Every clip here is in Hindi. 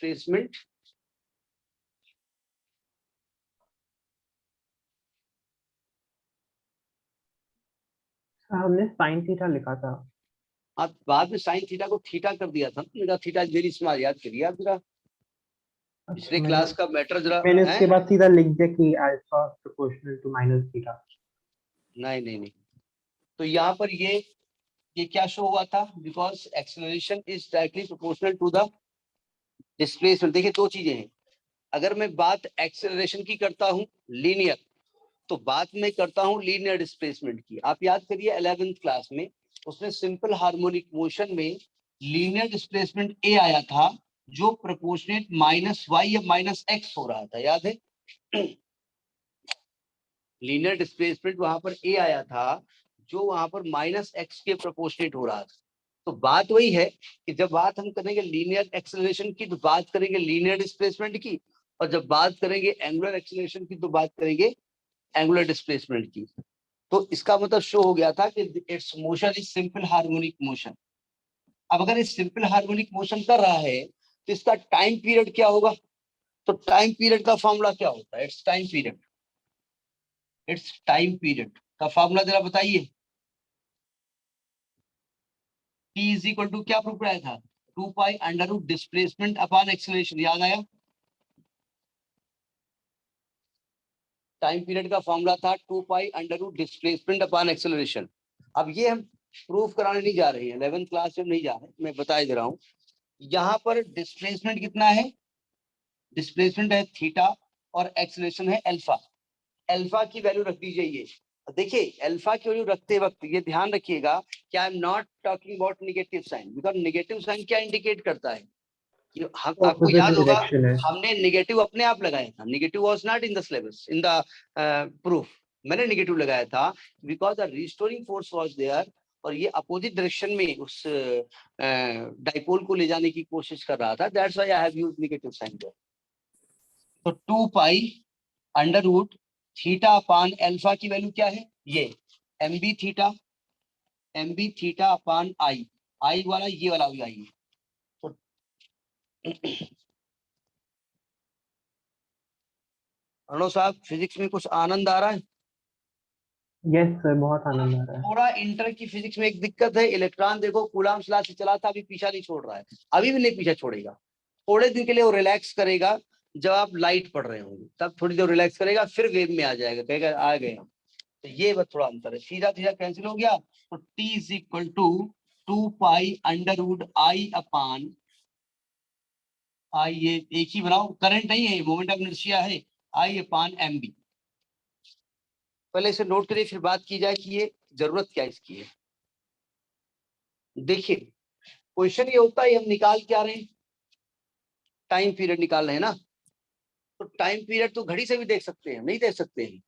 डिस्प्लेसमेंट हमने साइन थीटा लिखा था। आप बाद में साइन थीटा को थीटा कर दिया था, मेरा थीटा वेरी स्मॉल, याद करिए आप जरा पिछले क्लास का मैटर जरा मैंने है। उसके बाद सीधा लिख दिया कि alpha proportional to minus theta. नहीं, तो यहाँ पर ये क्या शो हुआ था, because acceleration is directly proportional to the displacement. देखिए दो चीजें हैं, अगर मैं बात एक्सेलरेशन की करता हूँ लीनियर, तो बात मैं करता हूँ लीनियर डिस्प्लेसमेंट की। आप याद करिए 11th क्लास में उसमें सिंपल हार्मोनिक मोशन में लीनियर डिस्प्लेसमेंट ए आया था जो प्रोपोर्शनेट माइनस वाई या माइनस एक्स हो रहा था, याद है। लीनियर डिस्प्लेसमेंट वहां पर ए आया था जो वहां पर माइनस एक्स के प्रोपोर्शनेट हो रहा था। तो बात वही है कि जब बात हम करेंगे लीनियर एक्सेलरेशन की तो बात करेंगे लीनियर डिस्प्लेसमेंट की, और जब बात करेंगे एंगुलर एक्सेलरेशन की तो बात करेंगे एंगुलर डिस्प्लेसमेंट की। तो इसका मतलब शो हो गया था कि it's motion is simple harmonic motion. अब अगर इस सिंपल हार्मोनिक मोशन कर रहा है तो इसका टाइम पीरियड क्या होगा, तो टाइम पीरियड का फॉर्मूला क्या होता है, इट्स टाइम पीरियड का फॉर्मूला जरा बताइए। T इज इक्वल टू क्या प्रूफ कराया था, 2 pi under root displacement upon acceleration, याद आया। टाइम पीरियड का फॉर्मूला था 2 pi under root displacement upon acceleration. अब ये हम प्रूफ कराने नहीं जा रहे हैं, 11th क्लास में नहीं जा रहे, मैं बता दे रहा हूँ। यहाँ पर डिस्प्लेसमेंट कितना है, डिस्प्लेसमेंट है थीटा और एक्सेलरेशन है अल्फा। अल्फा की वैल्यू रख दीजिए। ये देखिए अल्फा की वैल्यू रखते वक्त ये ध्यान रखिएगा कि I am not talking about negative sign, because negative sign क्या इंडिकेट करता है, हम आपको ऑपोजिट याद होगा डायरेक्शन है। हमने नेगेटिव अपने आप लगाया था, negative was not in the syllabus in the proof. मैंने नेगेटिव लगाया था because the restoring force was there, और ये अपोजिट डायरेक्शन में उस डाइपोल को ले जाने की कोशिश कर रहा था, that's why I have used negative sign there. तो 2 pi under root theta upon alpha की वैल्यू क्या है, ये M B theta upon I वाला ये वाला भी आई है। तो अनु साहब फिजिक्स में कुछ आनंद आ रहा है। यस सर, बहुत आनंद आ रहा है। थोड़ा इंटर की फिजिक्स में एक दिक्कत है, इलेक्ट्रॉन देखो कूलाम्स लॉ से चला था, अभी पीछा नहीं छोड़ रहा है, अभी भी नहीं पीछा छोड़ेगा। थोड़े दिन के लिए वो रिलैक्स करेगा, जब आप लाइट पढ़ रहे होंगे तब थोड़ी देर रिलैक्स करेगा, फिर वेव में आ जाएगा, कहेगा आ गए हम। तो ये बस थोड़ा अंतर है, सीधा सीधा कैंसिल हो गया। तो T is equal to 2 pi under root I upon I, ये एक ही बनाओ, करंट नहीं है, मोमेंट ऑफ इनर्शिया है, आई अपान एम बी। पहले इसे नोट करिए फिर बात की जाए कि ये जरूरत क्या इसकी है। देखिए क्वेश्चन ये होता है, हम निकाल क्या रहे हैं, टाइम पीरियड निकाल रहे हैं ना। तो टाइम पीरियड तो घड़ी से भी देख सकते हैं, नहीं देख सकते हैं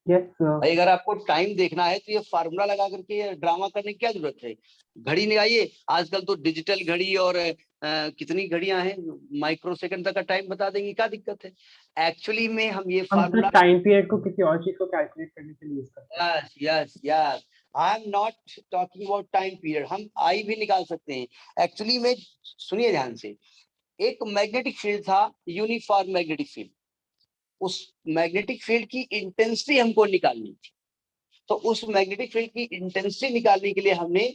यस सर। भाई। अगर आपको टाइम देखना है तो ये फार्मूला लगा करके ड्रामा करने की क्या जरूरत है, घड़ी निकालिए। आजकल तो डिजिटल घड़ी और कितनी घड़ियां हैं, माइक्रो सेकंड तक का टाइम बता देंगी, क्या दिक्कत है। एक्चुअली में हम ये हम फार्मूला, टाइम पीरियड को किसी और चीज को कैलकुलेट करने के लिए यूज करते हैं। Yes yes yes, I am not talking about time period, हम आई भी निकाल सकते हैं एक्चुअली में। सुनिए ध्यान से, एक मैग्नेटिक फील्ड था, यूनिफॉर्म मैग्नेटिक फील्ड, उस मैग्नेटिक फील्ड की इंटेंसिटी हमको निकालनी थी। तो उस मैग्नेटिक फील्ड की इंटेंसिटी निकालने के लिए हमने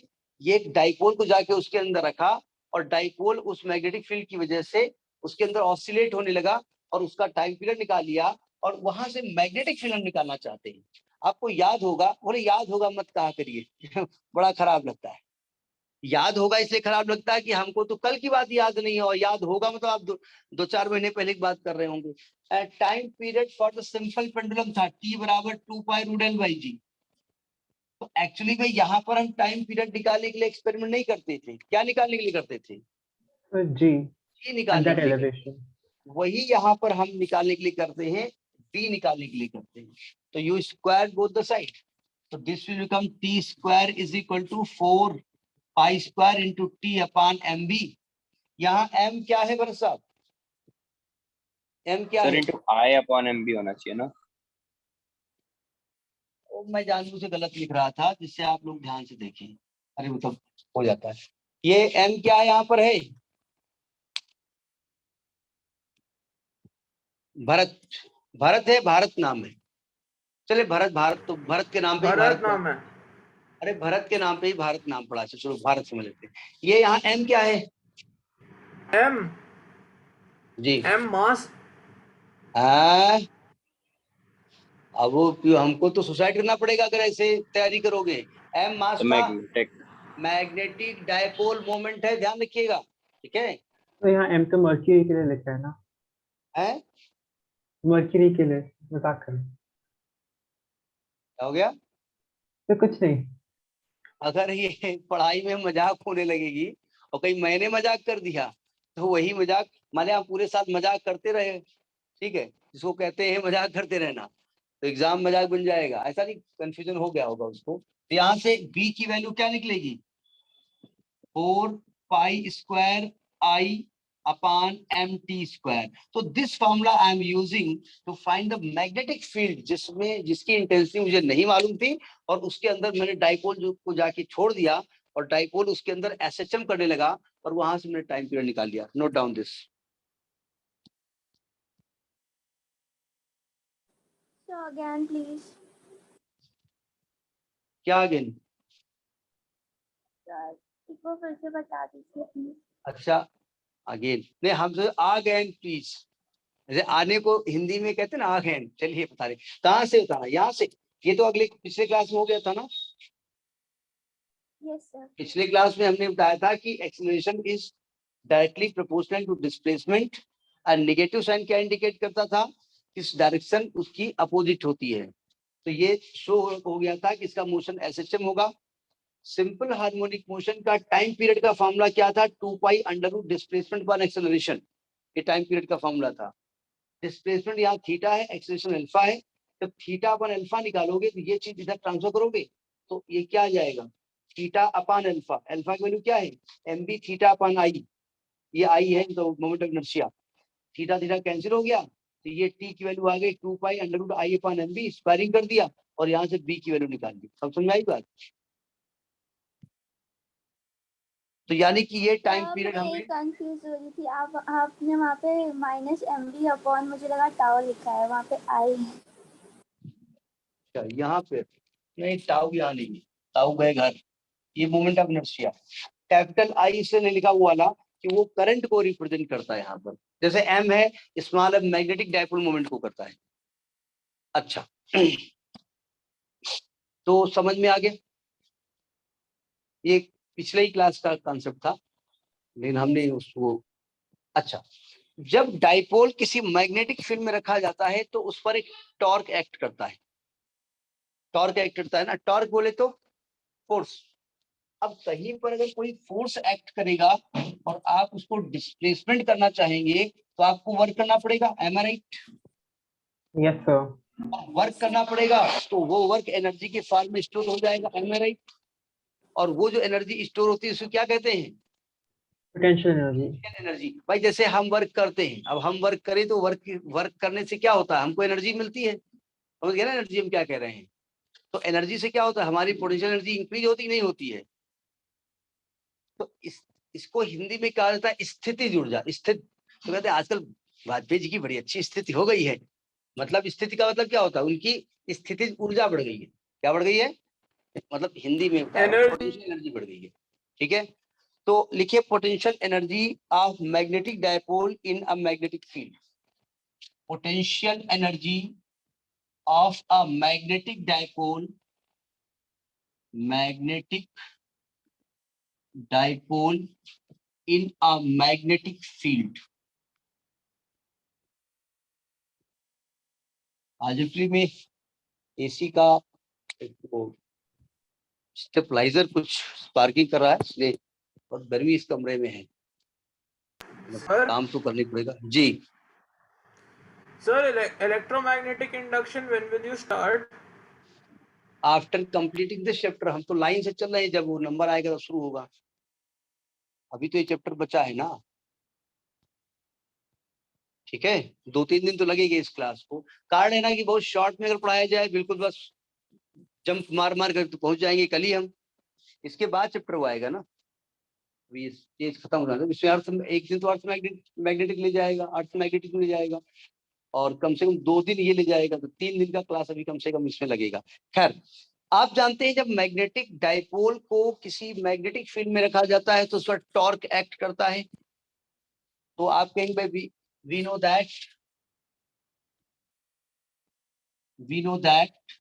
ये एक डाइपोल को जाके उसके अंदर रखा, और डाइपोल उस मैग्नेटिक फील्ड की वजह से उसके अंदर ऑसिलेट होने लगा, और उसका टाइम पीरियड निकाल लिया, और वहां से मैग्नेटिक फील्ड हम निकालना चाहते हैं। आपको याद होगा, बोले याद होगा मत कहा करिए बड़ा खराब लगता है। याद होगा इसलिए खराब लगता है कि हमको तो कल की बात याद नहीं है, और याद होगा मतलब आप दो चार महीने पहले की बात कर रहे होंगे। Time period for the simple pendulum था T बराबर 2 पाई रूट एल बाई जी। तो एक्चुअली में यहाँ पर हम टाइम पीरियड निकालने के लिए एक्सपेरिमेंट नहीं करते थे, क्या निकालने के लिए करते थे, जी, जी एट निकालने दैट के लिए करते एलिवेशन। थे। वही यहाँ पर हम निकालने के लिए करते हैं, बी निकालने के लिए करते हैं। तो you square both the side, तो this will become T square is equal to 4 pi square into T upon M B. यहाँ एम क्या है भरत साहब, एम क्या सर है, into I upon M B होना चाहिए ना। वो मैं जानबूझ से गलत लिख रहा था जिससे आप लोग ध्यान से देखें, अरे मतलब हो जाता है। ये एम क्या है यहाँ पर है, भरत, भरत है, भारत नाम है। चले भरत, भारत तो भरत के नाम पे ही भरत भारत नाम है। अरे भरत के नाम पे ही भारत नाम पड़ा। चलो भारत समझ लेते हैं। ये यहाँ एम क्या है? एम, जी एम मास। हाँ, अब वो हमको तो सुसाइड करना पड़ेगा अगर ऐसे तैयारी करोगे। एम मास तो का मैग्नेटिक, मैग्नेटिक डायपोल मोमेंट है, ध्यान रखिएगा। ठीक है? तो यहाँ M तो मर्क्यूरी के लिए लिखा है ना, हैं? मर्क्यूरी के लिए, मजाक कर। क्या हो गया? तो कुछ नहीं। अगर ये पढ़ाई में मजाक होने लगेगी और कहीं मैंने मजाक कर दिया तो वही मजाक, माने आप पूरे साल मजाक करते रहे, ठीक है, जिसको कहते हैं मजाक करते रहना, तो एग्जाम मजाक बन जाएगा। ऐसा नहीं, कंफ्यूजन हो गया होगा उसको। तो यहाँ से बी की वैल्यू क्या निकलेगी? 4 pi square I upon M T square. तो this formula I am using to find the magnetic field, जिसमें जिसकी इंटेंसिटी मुझे नहीं मालूम थी, और उसके अंदर मैंने डाइपोल जो को जाके छोड़ दिया और डाइपोल उसके अंदर एसएचएम करने लगा, और वहां से मैंने टाइम पीरियड निकाल लिया। Note down this. So again, please. क्या अगेन? Sir, एक बार फिर से बता दीजिए प्लीज। अच्छा, अगेन नहीं, हम तो अगेन प्लीज, जैसे आने को हिंदी में कहते हैं ना अगेन। चलिए बता रहे कहाँ से बताना, यहाँ से। ये तो अगले पिछले क्लास में हो गया था ना। Yes sir. पिछले क्लास में हमने बताया था कि acceleration is directly proportional to displacement, और नेगेटिव साइन क्या इंडिकेट करता था? इस डायरेक्शन उसकी अपोजिट होती है। तो ये शो हो गया था कि इसका मोशन एसएचएम होगा। सिंपल हार्मोनिक मोशन का टाइम पीरियड का फॉर्मूला क्या था? 2 pi under root displacement upon acceleration. ये टाइम पीरियड का फॉर्मूला था। डिस्प्लेसमेंट यहाँ थीटा है, एक्सेलरेशन अल्फा है। जब थीटा अपन अल्फा निकालोगे तो ये चीज इधर ट्रांसफर करोगे तो ये क्या आ जाएगा? Theta upon alpha. अल्फा की वैल्यू क्या है? M B theta upon I. ये आई है तो moment of inertia. Theta theta cancel हो गया, तो ये टी की वैल्यू आ गई 2 pi under root I upon M B. Squaring कर दिया और यहाँ से बी की वैल्यू निकाल दी। सब समझ आई बात? तो यानी कि ये टाइम पीरियड मैं हमें, कंफ्यूज हो रही थी। आपने वहाँ पे -mv अपॉन मुझे लगा टाउ लिखा है, वहाँ पे आई है। यहाँ पे नहीं, टाउ यहाँ नहीं है, टाउ गए घर। ये moment of inertia capital I से नहीं लिखा हुआ वाला कि वो करंट को रिप्रेजेंट करता है यहाँ पर। जैसे एम है, small M magnetic dipole moment को करता है। अच्छा तो समझ में आ गया? ये पिछले ही क्लास का कॉन्सेप्ट था, लेकिन हमने उसको, अच्छा, जब डाइपोल किसी मैग्नेटिक फील्ड में रखा जाता है तो उस पर एक टॉर्क एक्ट करता है। टॉर्क एक्ट करता है ना, टॉर्क बोले तो फोर्स। अब कहीं पर अगर कोई फोर्स एक्ट करेगा और आप उसको डिस्प्लेसमेंट करना चाहेंगे तो आपको वर्क करना पड़ेगा, M I right? Yes sir. Work करना पड़ेगा तो वो वर्क एनर्जी के फॉर्म में स्टोर हो जाएगा, एम आई राइट? और वो जो एनर्जी स्टोर होती है उसको क्या कहते हैं? Potential energy. एनर्जी। भाई जैसे हम वर्क करते हैं, अब हम वर्क करें तो वर्क वर्क करने से क्या होता है? हमको एनर्जी मिलती है। समझ गए ना एनर्जी हम क्या कह रहे हैं? तो एनर्जी से क्या होता है? हमारी पोटेंशियल एनर्जी इंक्रीज होती नहीं होती है? तो इसको हिंदी में कहा जाता है स्थितिज ऊर्जा। स्थित, तो कहते हैं आजकल वाजपेयी जी की बड़ी अच्छी स्थिति हो गई है। मतलब स्थिति का मतलब क्या होता है? उनकी स्थितिज ऊर्जा बढ़ गई है। क्या बढ़ गई है? मतलब हिंदी में बता रहा हूँ, एनर्जी। पोटेंशियल एनर्जी बढ़ गई है। ठीक है, तो लिखिए potential energy of magnetic dipole in a magnetic field. Potential energy of a magnetic dipole, magnetic dipole in a magnetic field. आज में एसी का वो स्टेबलाइजर कुछ स्पार्किंग कर रहा है, इसलिए बहुत गर्मी इस कमरे में है। सर, काम तो करने पड़ेगा जी। Sir electromagnetic induction, when will you start? After completing this chapter, हम तो लाइन से चल रहे हैं, जब वो नंबर आएगा तो शुरू होगा। अभी तो ये चैप्टर बचा है ना। ठीक है, 2-3 दिन तो लगेंगे इस क्लास को। कारण है ना कि बहुत शॉर्ट में अगर पढ़ाया जाए, बिल्कुल बस जंप मार मार कर तो पहुंच जाएंगे कल ही हम। इसके बाद चैप्टर वो आएगा ना, ये खत्म हो जाएगा। इसमें अर्थ एक दिन तो अर्थ मैग्नेटिक ले जाएगा, अर्थ मैग्नेटिक ले जाएगा। और कम से कम 2 दिन ये ले जाएगा, तो 3 दिन का क्लास अभी कम से कम इसमें लगेगा। खैर, आप जानते हैं जब मैग्नेटिक डाइपोल को किसी मैग्नेटिक फील्ड में रखा जाता है तो उस पर टॉर्क एक्ट करता है। तो आप कहेंगे भाई we know that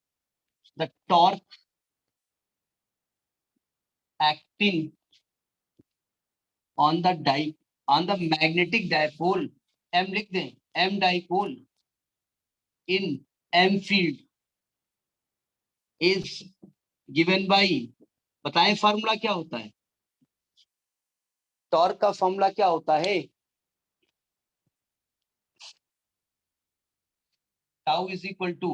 the torque acting on the magnetic dipole, M लिख दें, M dipole in M field is given by, बताएं फार्मूला क्या होता है, टॉर्क का फार्मूला क्या होता है, टाउ इज इक्वल टू,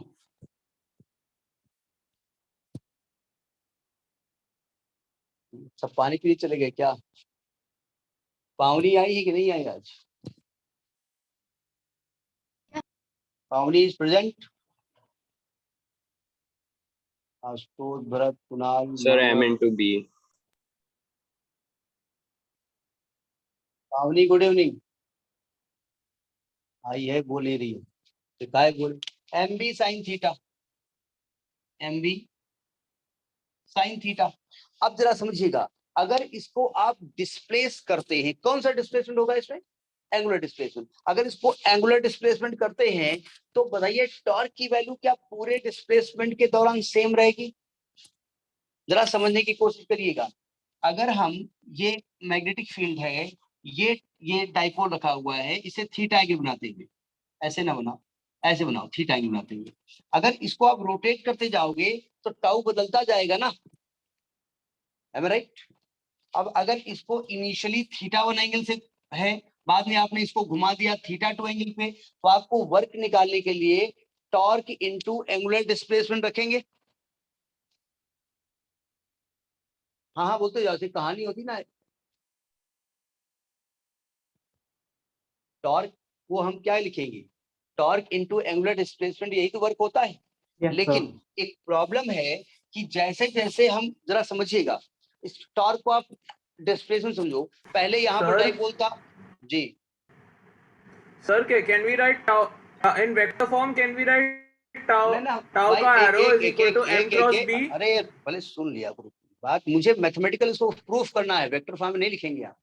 सब पानी पीने चले गए क्या, पावनी आई है कि नहीं आई आज, Pavani is present, Ashutosh, Bharat, Kunal, Sir, M into B. Pavani good evening, आई है, बोल नहीं रही है, तो काय बोल, M B sine theta, M B sine theta. अब जरा समझिएगा, अगर इसको आप डिस्प्लेस करते हैं, कौन सा डिस्प्लेसमेंट होगा इसमें, एंगुलर डिस्प्लेसमेंट। अगर इसको एंगुलर डिस्प्लेसमेंट करते हैं तो बताइए टॉर्क की वैल्यू क्या पूरे डिस्प्लेसमेंट के दौरान सेम रहेगी, जरा समझने की कोशिश करिएगा। अगर हम, ये मैग्नेटिक फील्ड है, ये डाइपोल रखा हुआ है, इसे थीटा एंगल बनाते हुए, ऐसे ना बनाओ, ऐसे बनाओ, थीटा एंगल बनाते हुए, अगर इसको आप रोटेट करते जाओगे तो टाउ बदलता जाएगा ना, एम आई राइट। अब अगर इसको इनिशियली थीटा 1 एंगल से है, बाद में आपने इसको घुमा दिया थीटा 2 एंगल पे, तो आपको वर्क निकालने के लिए टॉर्क इनटू एंगुलर डिस्प्लेसमेंट रखेंगे। हाँ हाँ बोलते जाओ, कहानी होती ना, टॉर्क को हम क्या लिखेंगे, टॉर्क इनटू एंगुलर डिस्प्लेसमेंट, यही तो वर्क होता है। Yes, लेकिन sir. एक प्रॉब्लम है कि जैसे जैसे हम, जरा समझिएगा, इस टॉर्क को आप डिस्प्लेसमेंट समझो, पहले यहाँ पर Sir? डाइपोल था जी, Sir, can we write tau in vector form? Can we write ना ना tau भाई, का एक arrow एक is एक equal एक to m एक cross एक b? अरे भले सुन लिया करो बात, मुझे मैथमेटिकल इसको प्रूफ करना है, वेक्टर फॉर्म में नहीं लिखेंगे आप,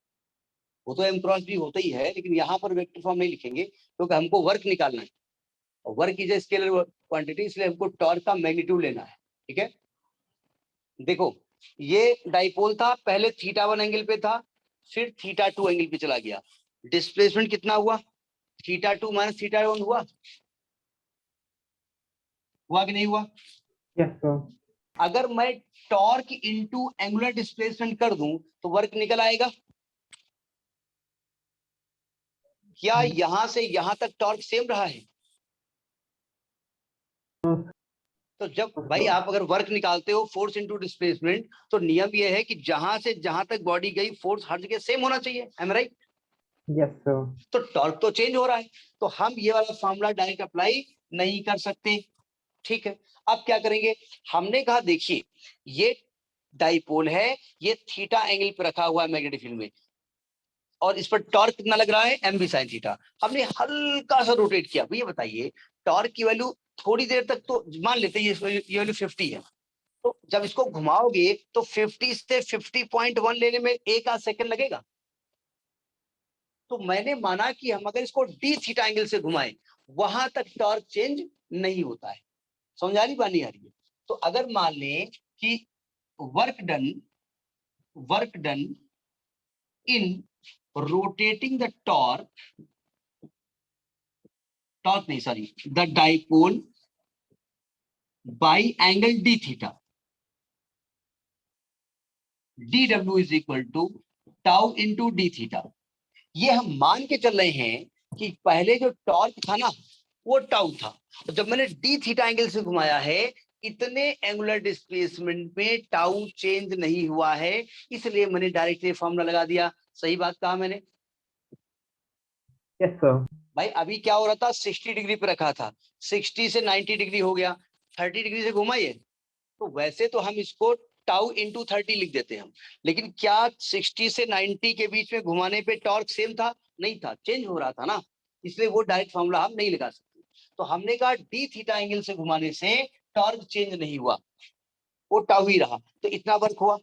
वो तो एम क्रॉस बी होता ही है, लेकिन यहाँ पर वेक्टर फॉर्म नहीं लिखेंगे क्योंकि हमको वर्क निकालना है, और work is a scalar quantity, इसलिए हमको टॉर्क का मैग्नीट्यूड लेना है। ठीक है, देखो ये डाइपोल था, पहले थीटा 1 एंगल पे था, फिर थीटा 2 एंगल पे चला गया, डिस्प्लेसमेंट कितना हुआ, थीटा 2 माइनस थीटा 1 हुआ कि नहीं हुआ। Yes, sir. अगर मैं टॉर्क इनटू एंगुलर डिस्प्लेसमेंट कर दूं तो वर्क निकल आएगा, क्या यहां से यहां तक टॉर्क सेम रहा है, तो जब भाई आप अगर वर्क निकालते हो फोर्स इनटू डिस्प्लेसमेंट, तो नियम यह है कि जहां से जहां तक बॉडी गई फोर्स हर जगह सेम होना चाहिए, एम राइट। Yes, sir. तो टॉर्क तो चेंज हो रहा है, तो हम ये वाला फॉर्मूला डायरेक्ट अप्लाई नहीं कर सकते। ठीक है, अब क्या करेंगे, हमने कहा देखिए ये डाइपोल है, ये थीटा एंगल पे रखा हुआ है मैग्नेटिक फील्ड में, और इस पर टॉर्क कितना लग रहा है, एम बी साइन थीटा। हमने हल्का सा रोटेट किया, ये बताइए टॉर्क की वैल्यू थोड़ी देर तक तो मान लेते हैं ये वैल्यू 50 है, तो जब इसको घुमाओगे तो 50 से 50.1 लेने में एक आध सेकंड लगेगा। तो मैंने माना कि हम अगर इसको डी थीटा एंगल से घुमाएं, वहां तक टॉर्क चेंज नहीं होता है, समझ आ रही बात नहीं आ रही है। तो अगर मान लें कि work done in rotating the torque नहीं sorry the dipole by angle d theta, d डब्ल्यू is equal to tau into d theta. ये हम मान के चल रहे हैं कि पहले जो टॉर्क था ना वो टाउ था, और जब मैंने डी थीटा एंगल से घुमाया है, इतने एंगुलर डिस्प्लेसमेंट में टाउ चेंज नहीं हुआ है, इसलिए मैंने डायरेक्ट ये फॉर्मूला लगा दिया। सही बात कहा मैंने। Yes, sir. भाई अभी क्या हो रहा था, 60 डिग्री पे रखा था, 60 से 90 डिग्री हो गया, 30 डिग्री से घुमाइए, तो वैसे तो हम इसको टाउ इंटू 30 लिख देते हैं हम, लेकिन क्या 60 से 90 के बीच में घुमाने पे टॉर्क सेम था, नहीं था, चेंज हो रहा था ना, इसलिए वो डायरेक्ट फॉर्मूला हम नहीं लगा सकते। तो हमने कहा डी थीटा एंगल से घुमाने से टॉर्क चेंज नहीं हुआ, वो टाउ ही रहा, तो इतना वर्क हुआ।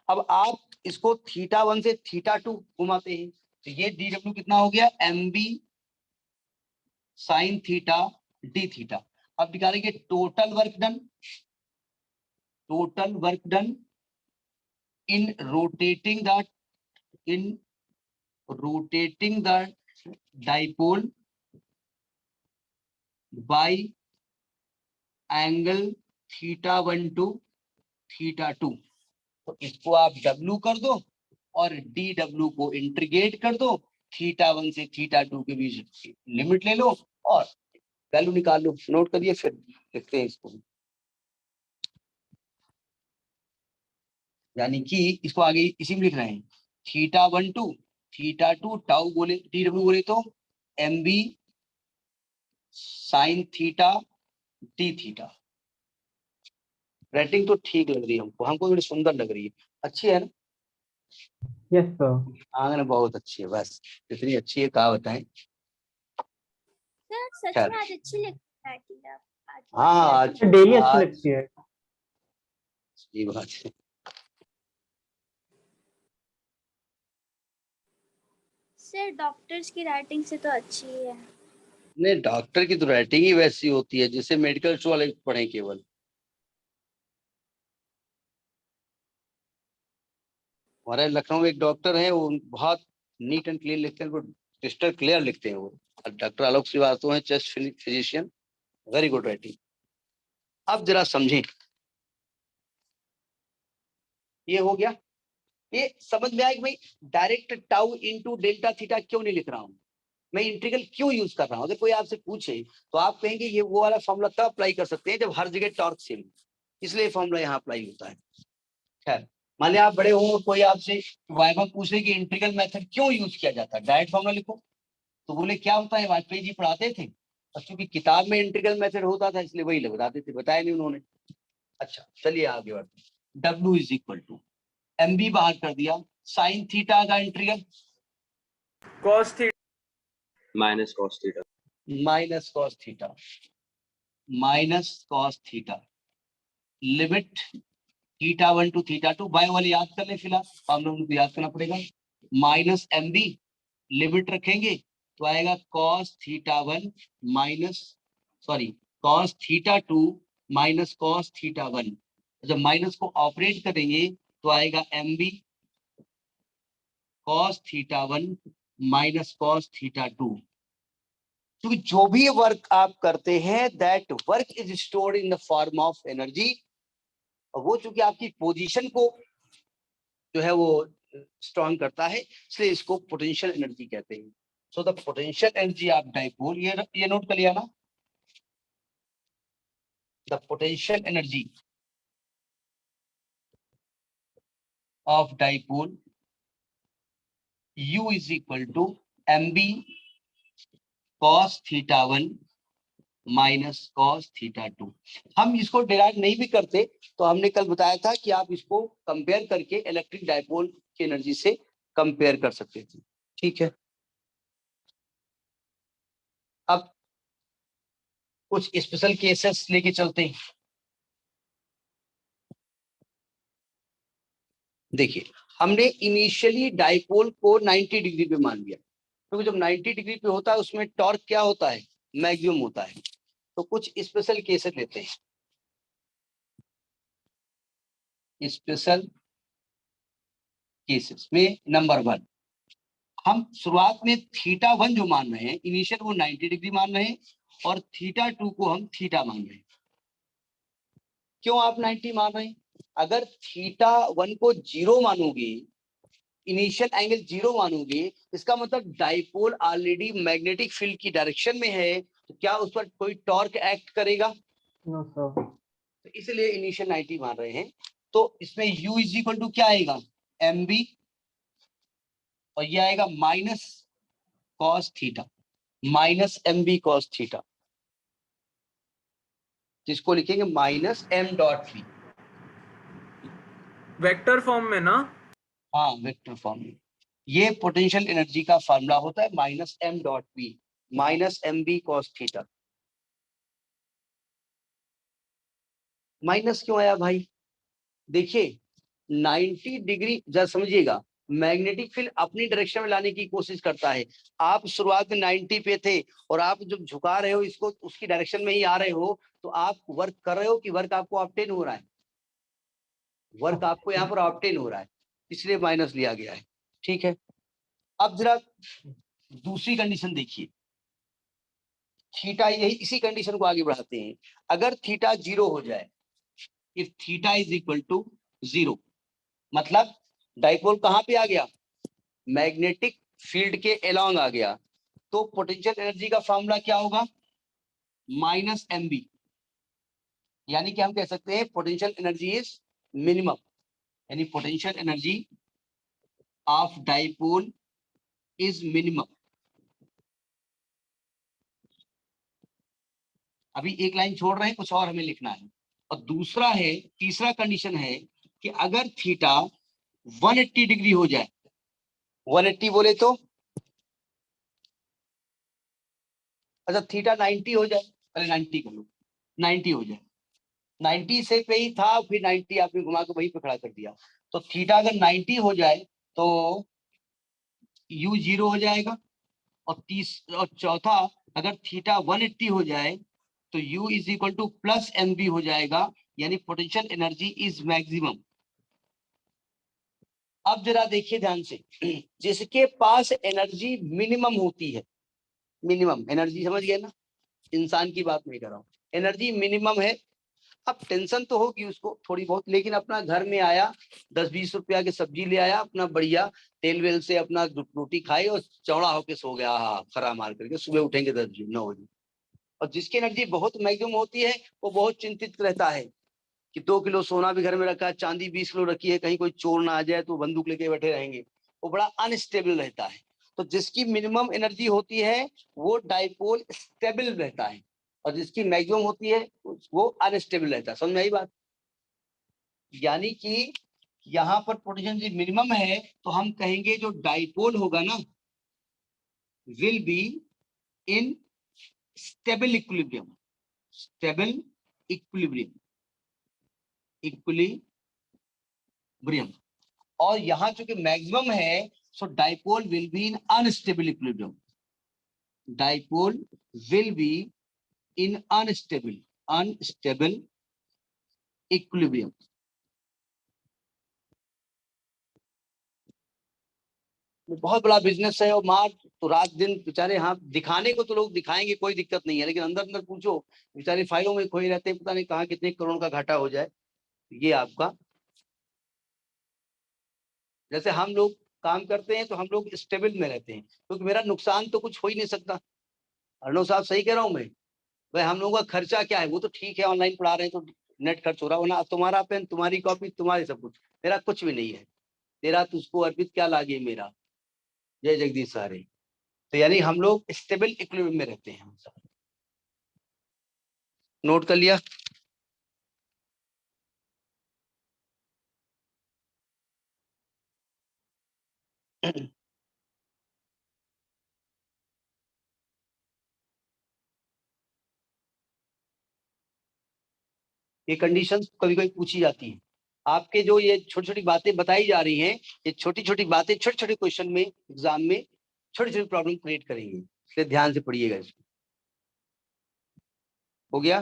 अब आप इसको θ1 से θ2 घुमाते हैं तो ये dw कितना हो गया, mb sin theta d theta. अब निकालेंगे total work done in rotating the dipole by angle θ1 to θ2। तो इसको आप W कर दो और dw को इंटीग्रेट कर दो, θ1 से θ2 के बीच लिमिट ले लो और वैल्यू निकाल लो। नोट करिए, फिर लिखते हैं इसको। यानी कि इसको आगे इसी में लिख रहे हैं, θ1 to θ2 टाउ बोले dw बोले तो mb sin theta d theta. Writing तो ठीक लग रही है हमको बड़ी सुंदर लग रही है, अच्छी है ना? Yes, sir. आंगन बहुत अच्छी है, बस इतनी अच्छी है कहा बताएं। सर सच खैर। में आज अच्छी लगती है राइटिंग आप आज हाँ आज डेली अच्छी आज लगती है। ये बात है। सर डॉक्टर्स की राइटिंग से तो अच्छी ही है। नहीं, डॉक्टर की तो राइटिंग ही वैसी होती है जिसे मेडिकल स्टोर वाले पढ़े केवल। हमारे लखनऊ में एक डॉक्टर है, वो बहुत नीट एंड क्लीन लिखते हैं, वो क्रिस्टल क्लियर लिखते हैं वो। डॉक्टर आलोक श्रीवास्तव है, chest physician, very good writing. अब जरा समझें, ये हो गया, ये समझ में आया कि भाई direct tau into delta theta क्यों नहीं लिख रहा हूं, मैं इंटीग्रल क्यों यूज कर रहा हूं। अगर कोई आपसे पूछे तो आप कहेंगे ये वो वाला फॉर्मूला तब अप्लाई कर सकते हैं जब हर जगह टॉर्क सेम, इसलिए फॉर्मूला यहाँ अप्लाई होता है। खैर, मान लिया आप बड़े हो, कोई आपसे वाइवा पूछे कि इंटीग्रल मेथड क्यों यूज किया जाता है, डायरेक्ट फॉर्मूला लिखो, तो बोले क्या होता है, वाजपेयी जी पढ़ाते थे और चूंकि किताब में इंटीग्रल मेथड होता था इसलिए वही बताते थे, बताया नहीं उन्होंने। अच्छा चलिए आगे बढ़ते हैं। W is equal to MB बाहर कर दिया, साइन थीटा का integral cos theta minus cos theta minus cos theta limit θ1 to θ2 by वाले याद कर ले, फिलहाल हम लोगों को याद करना पड़ेगा। माइनस MB लिमिट रखेंगे तो आएगा cos θ1 minus cos θ2 minus cos θ1। जब माइनस को ऑपरेट करेंगे तो आएगा MB cos θ1 माइनस cos θ2। क्योंकि जो भी वर्क आप करते हैं that work is stored in the form of energy, और वो चूंकि आपकी पोजीशन को जो है वो स्ट्रॉन्ग करता है इसलिए इसको पोटेंशियल एनर्जी कहते हैं। So the potential energy of dipole, ये नोट कर लिया ना, the potential energy of dipole U is equal to MB cos θ1 minus cos θ2। हम इसको डिराइव नहीं भी करते तो हमने कल बताया था कि आप इसको कंपेयर करके इलेक्ट्रिक डाइपोल की एनर्जी से कंपेयर कर सकते थे, ठीक है। अब कुछ स्पेशल केसेस लेके चलते हैं। देखिए, हमने इनिशियली डाइपोल को 90 डिग्री पे मान लिया, क्योंकि जब 90 डिग्री पे होता है उसमें टॉर्क क्या होता है, मैक्सिमम होता है। तो कुछ स्पेशल केसेस लेते हैं। स्पेशल केसेस में नंबर 1, हम शुरुआत में θ1 जो मान रहे हैं इनिशियल वो 90 डिग्री मान रहे हैं और θ2 को हम थीटा मान रहे हैं। क्यों आप 90 मान रहे हैं? अगर θ1 को 0 मानोगे, इनिशियल एंगल 0 मानोगे, इसका मतलब डाइपोल ऑलरेडी मैग्नेटिक फील्ड की डायरेक्शन में है, तो क्या उस पर कोई टॉर्क एक्ट करेगा? No, sir. तो इसलिए इनिशियल 90 मान रहे हैं। तो इसमें U इज इक्वल टू क्या आएगा, MB, और ये आएगा minus cos theta, minus MB cos theta, जिसको लिखेंगे माइनस m.v। वेक्टर फॉर्म में ना? हाँ, वेक्टर फॉर्म में। ये पोटेंशियल एनर्जी का फार्मूला होता है minus m.v, minus MB cos theta. Minus क्यों आया भाई? देखिए 90 डिग्री, जरा समझिएगा, मैग्नेटिक फील्ड अपनी डायरेक्शन में लाने की कोशिश करता है। आप शुरुआत में 90 पे थे और आप जब झुका रहे हो इसको उसकी डायरेक्शन में ही आ रहे हो, तो आप वर्क कर रहे हो कि वर्क आपको ऑब्टेन हो रहा है? वर्क आपको यहाँ पर ऑब्टेन हो रहा है, इसलिए माइनस लिया गया है। ठीक है, अब जरा दूसरी कंडीशन देखिए, थीटा, यही इसी कंडीशन को आगे बढ़ाते हैं। अगर थीटा 0 हो जाए, if theta is equal to 0, मतलब डाइपोल कहां पे आ गया? मैग्नेटिक फील्ड के अलोंग आ गया, तो पोटेंशियल एनर्जी का फॉर्मूला क्या होगा? माइनस mb, यानी कि हम कह सकते हैं पोटेंशियल एनर्जी इज मिनिमम, यानी potential energy of dipole is minimum. अभी एक लाइन छोड़ रहे हैं, कुछ और हमें लिखना है। और दूसरा है, तीसरा कंडीशन है कि अगर थीटा 180 डिग्री हो जाए, 180 बोले तो, अच्छा थीटा 90 हो जाए, पहले 90 कर लो, 90 हो जाए, 90 से पे ही था, फिर 90 आपने घुमा के वहीं पे खड़ा कर दिया, तो थीटा अगर 90 हो जाए तो u 0 हो जाएगा। और चौथा, अगर थीटा 180 हो जाए तो u is equal two plus mv हो जाएगा, यानी पोटेंशियल एनर्जी इज मैक्सिमम। अब जरा देखिए ध्यान से, जिसके पास एनर्जी मिनिमम होती है, मिनिमम एनर्जी, समझ गए ना, इंसान की बात नहीं कर रहा हूं, एनर्जी मिनिमम है। अब टेंशन तो होगी उसको थोड़ी बहुत, लेकिन अपना घर में आया, 10-20 रुपया की सब्जी ले आया, अपना बढ़िया तेल वेल से अपना रोटी खाई और चौड़ा होके सो गया, हाँ खरा मार करके, सुबह उठेंगे 10 बजे 9 बजे। और जिसकी एनर्जी बहुत मैक्सिमम होती है वो बहुत चिंतित रहता है कि 2 किलो सोना भी घर में रखा है, चांदी 20 किलो रखी है, कहीं कोई चोर ना आ जाए तो बंदूक लेके बैठे रहेंगे, वो बड़ा अनस्टेबल रहता है। तो जिसकी मिनिमम एनर्जी होती है वो डाइपोल स्टेबल रहता है, और जिसकी मैक्सिमम होती है वो अनस्टेबल रहता है। समझ में आई बात? यानी कि यहाँ पर पोटेंशियल मिनिमम है, तो हम कहेंगे जो डाइपोल होगा ना, will be in stable equilibrium, stable equilibrium, equilibrium. और यहाँ चूंकि मैक्सिमम है, so dipole will be in unstable equilibrium, dipole will be in unstable equilibrium. बहुत बड़ा बिजनेस है, और मार तो रात दिन बेचारे, हाँ दिखाने को तो लोग दिखाएंगे, कोई दिक्कत नहीं है, लेकिन अंदर अंदर पूछो, बेचारे फाइलों में खोए रहते हैं, पता नहीं कहाँ कितने करोड़ का घाटा हो जाए। ये आपका, जैसे हम लोग काम करते हैं तो हम लोग स्टेबल में रहते हैं, क्योंकि मेरा नुकसान तो कुछ हो ही नहीं सकता। अर्णव साहब सही कह रहा हूँ मैं? भाई हम लोगों का खर्चा क्या है, वो तो ठीक है, ऑनलाइन पढ़ा रहे हैं तो नेट खर्च हो रहा हो ना, तुम्हारा पेन, तुम्हारी कॉपी, तुम्हारी सब कुछ, मेरा कुछ भी नहीं है। तेरा तुझको अर्पित क्या लागे मेरा, जय जगदीश सारे। तो यानी हम लोग स्टेबल इक्विलिब्रियम में रहते हैं हम सब। नोट कर लिया? ये कंडीशंस कभी कभी पूछी जाती हैं। आपके जो ये छोटी छोटी बातें बताई जा रही हैं, ये छोटी छोटी बातें छोटे छोटे क्वेश्चन में, एग्जाम में छोटी छोटी प्रॉब्लम क्रिएट करेंगे, इसलिए ध्यान से पढ़िएगा इसको। हो गया?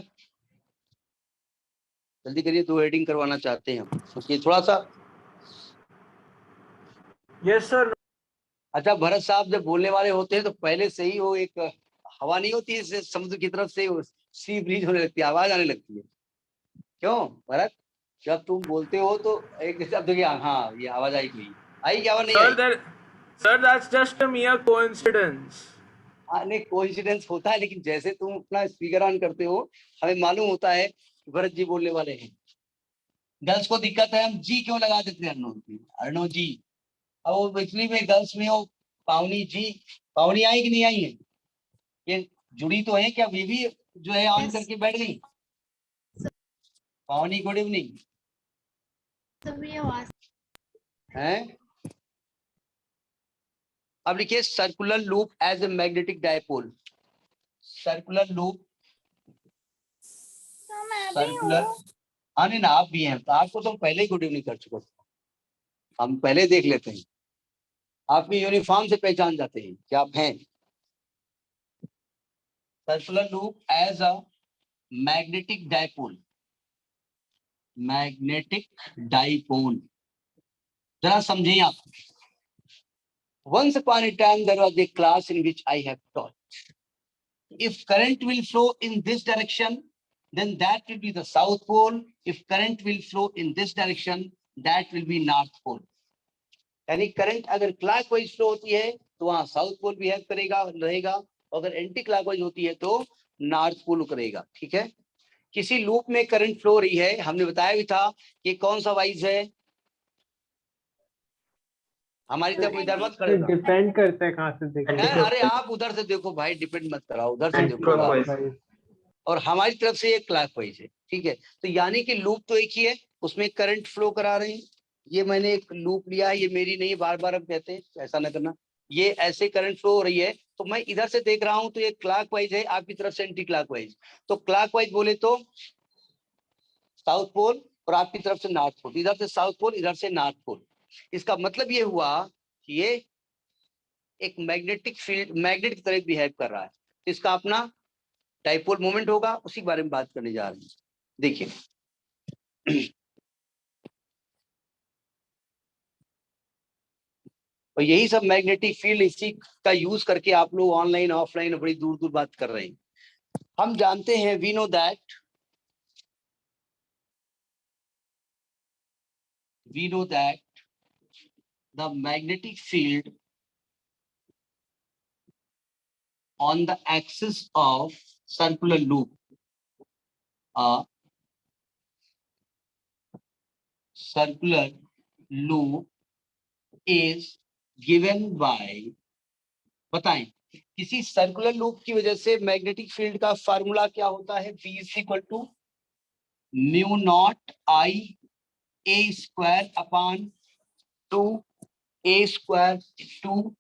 जल्दी करिए, 2 हेडिंग करवाना चाहते हैं हम, क्योंकि थोड़ा सा। Yes, sir. अच्छा भरत साहब जब बोलने वाले होते हैं तो पहले से ही वो एक हवा नहीं होती है समुद्र की तरफ से, सी ब्रीज होने लगती है, आवाज आने लगती है। क्यों भरत? जब तुम बोलते हो तो एक जैसे अब देखिए, हाँ ये आवाज आई, कोई आई क्या आवाज नहीं आई? Sir, that's just a mere coincidence. हाँ नहीं, कोइंसिडेंस होता है, लेकिन जैसे तुम अपना स्पीकर ऑन करते हो हमें मालूम होता है कि भरत जी बोलने वाले हैं। गर्ल्स को दिक्कत है, हम जी क्यों लगा देते हैं अर्णव जी, अर्णव जी। अब वो एक्चुअली में गर्ल्स में वो पावनी जी, पावनी आई कि नहीं आई है? ये जुड़ी तो है क्या, ये भी जो है ऑन करके बैठ गई? पावनी गुड इवनिंग है। अब लिखिए circular loop as a magnetic dipole, circular loop, circular, हाँ नहीं ना, आप भी हैं, तो आपको तो हम पहले ही गुड इवनिंग कर चुके थे, हम पहले देख लेते हैं, आपकी यूनिफॉर्म से पहचान जाते हैं कि आप हैं। Circular loop as a magnetic dipole, magnetic dipole, जरा समझिए आप। Once upon a time there was a class in which I have taught. If current will flow in this direction, then that will be the south pole. If current will flow in this direction, that will be north pole. यानी करंट अगर क्लॉकवाइज फ्लो होती है तो वहां साउथ पोल बिहेव करेगा रहेगा, अगर एंटी क्लॉकवाइज होती है तो नॉर्थ पोल करेगा। ठीक है, किसी लूप में करंट फ्लो हो रही है, हमने बताया भी था कि कौन सा वाइज है, हमारी तरफ इधर मत खड़े हो। डिपेंड करता है कहाँ से देखें। नहीं, अरे आप उधर से देखो भाई, डिपेंड मत कराओ, उधर से देखो आप। Clockwise। और हमारी तरफ से ये क्लॉकवाइज है। ठीक है, तो यानी कि लूप तो एक ही है, उसमें करंट फ्लो करा रहे हैं। ये मैंने एक लूप लिया है, ये मेरी नहीं, बार बार हम कहते हैं ऐसा ना करना। ये ऐसे करंट फ्लो हो रही है, तो मैं इधर से देख रहा हूं तो ये क्लॉकवाइज है, आपकी तरफ से एंटी क्लॉकवाइज। तो क्लॉकवाइज बोले तो साउथ पोल और आपकी तरफ से नॉर्थ पोल, इधर से साउथ पोल इधर से नॉर्थ पोल। इसका मतलब ये हुआ कि ये एक मैग्नेटिक फील्ड, मैग्नेट की तरह बिहेव कर रहा है, तो इसका अपना डाइपोल मोमेंट होगा, उसी के बारे में बात करने जा रहे हैं। देखिए और यही सब मैग्नेटिक फील्ड, इसी का यूज करके आप लोग ऑनलाइन ऑफलाइन बड़ी दूर दूर बात कर रहे हैं। हम जानते हैं, we know that the magnetic field on the axis of circular loop, circular loop is given by, बताएं किसी सर्कुलर लूप की वजह से मैग्नेटिक फील्ड का फार्मूला क्या होता है? V is equal to mu naught I A square upon 2 A square to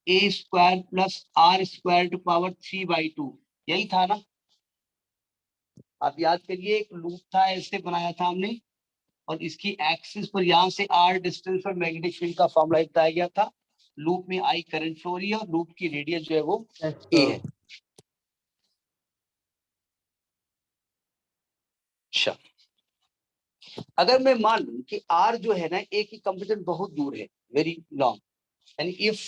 A square plus R square to power 3/2। यही था ना, आप याद करिए, एक लूप था, ऐसे बनाया था हमने, और इसकी एक्सिस पर यहां से आर डिस्टेंस पर मैग्नेटिक फील्ड का फॉर्मूला बताया गया था। लूप में आई करंट फ्लो हो रही है और लूप की रेडियस जो है वो ए है। अच्छा, अगर मैं मान लूं कि आर जो है ना, ए की कंपेरिजन बहुत दूर है, वेरी लॉन्ग, यानी if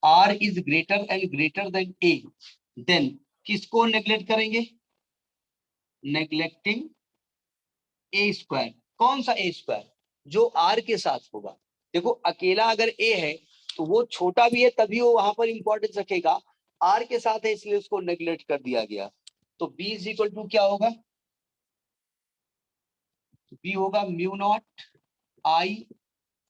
R is greater and greater than A, then किसको नेग्लेक्ट करेंगे? Neglecting A square. कौन सा ए स्क्वायर? जो आर के साथ होगा। देखो, अकेला अगर ए है तो वो छोटा भी है तभी वो वहां पर इंपॉर्टेंस रखेगा, आर के साथ है इसलिए उसको नेग्लेक्ट कर दिया गया। तो बी इज इक्वल टू क्या होगा? बी होगा mu naught I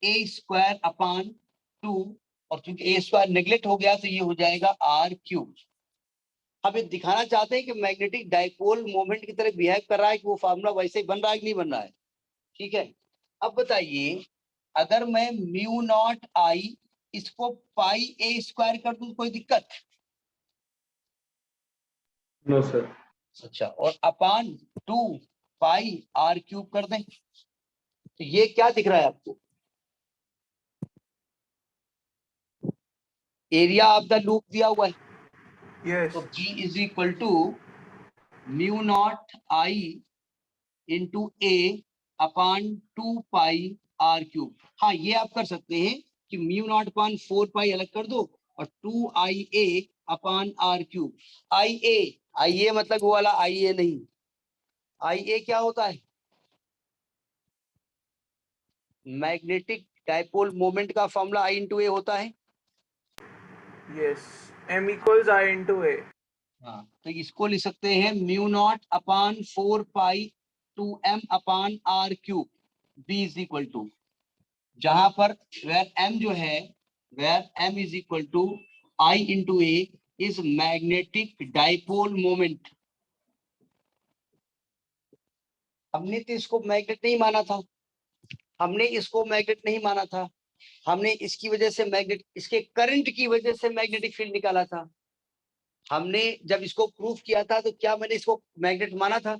A square upon 2, और चूंकि ए स्क्वायर नेग्लेक्ट हो गया तो ये हो जाएगा आर क्यूब। हम ये दिखाना चाहते हैं कि मैग्नेटिक डाइपोल मोमेंट की तरह बिहेव कर रहा है, कि वो फार्मूला वैसे ही बन रहा है कि नहीं बन रहा है। ठीक है, अब बताइए, अगर मैं म्यू नॉट आई इसको पाई ए स्क्वायर कर दूं, कोई दिक्कत? No sir. अच्छा, और अपान 2 पाई आर क्यूब कर दें, तो ये क्या दिख रहा है आपको? एरिया ऑफ द लूप दिया हुआ है। Yes. तो G is equal to mu naught I into A upon 2 pi R cube. हाँ, ये आप कर सकते हैं कि म्यू नॉट अपान 4 पाई अलग कर दो और 2 आई ए अपान आर क्यूब। आई ए मतलब वो वाला आई ए नहीं, आई ए क्या होता है? मैग्नेटिक डाइपोल मोमेंट का फॉर्मूला आई इंटू ए होता है। Yes. M equals I into A. हाँ, तो इसको लिख सकते हैं mu naught upon 4 pi 2m upon R cube. B is equal to, जहां पर वेयर m जो है, where m is equal to I into A is magnetic dipole moment. हमने तो इसको मैग्नेट नहीं माना था, हमने इसको मैग्नेट नहीं माना था, हमने इसकी वजह से मैग्नेट, इसके करंट की वजह से मैग्नेटिक फील्ड निकाला था। हमने जब इसको प्रूफ किया था तो क्या मैंने इसको मैग्नेट माना था?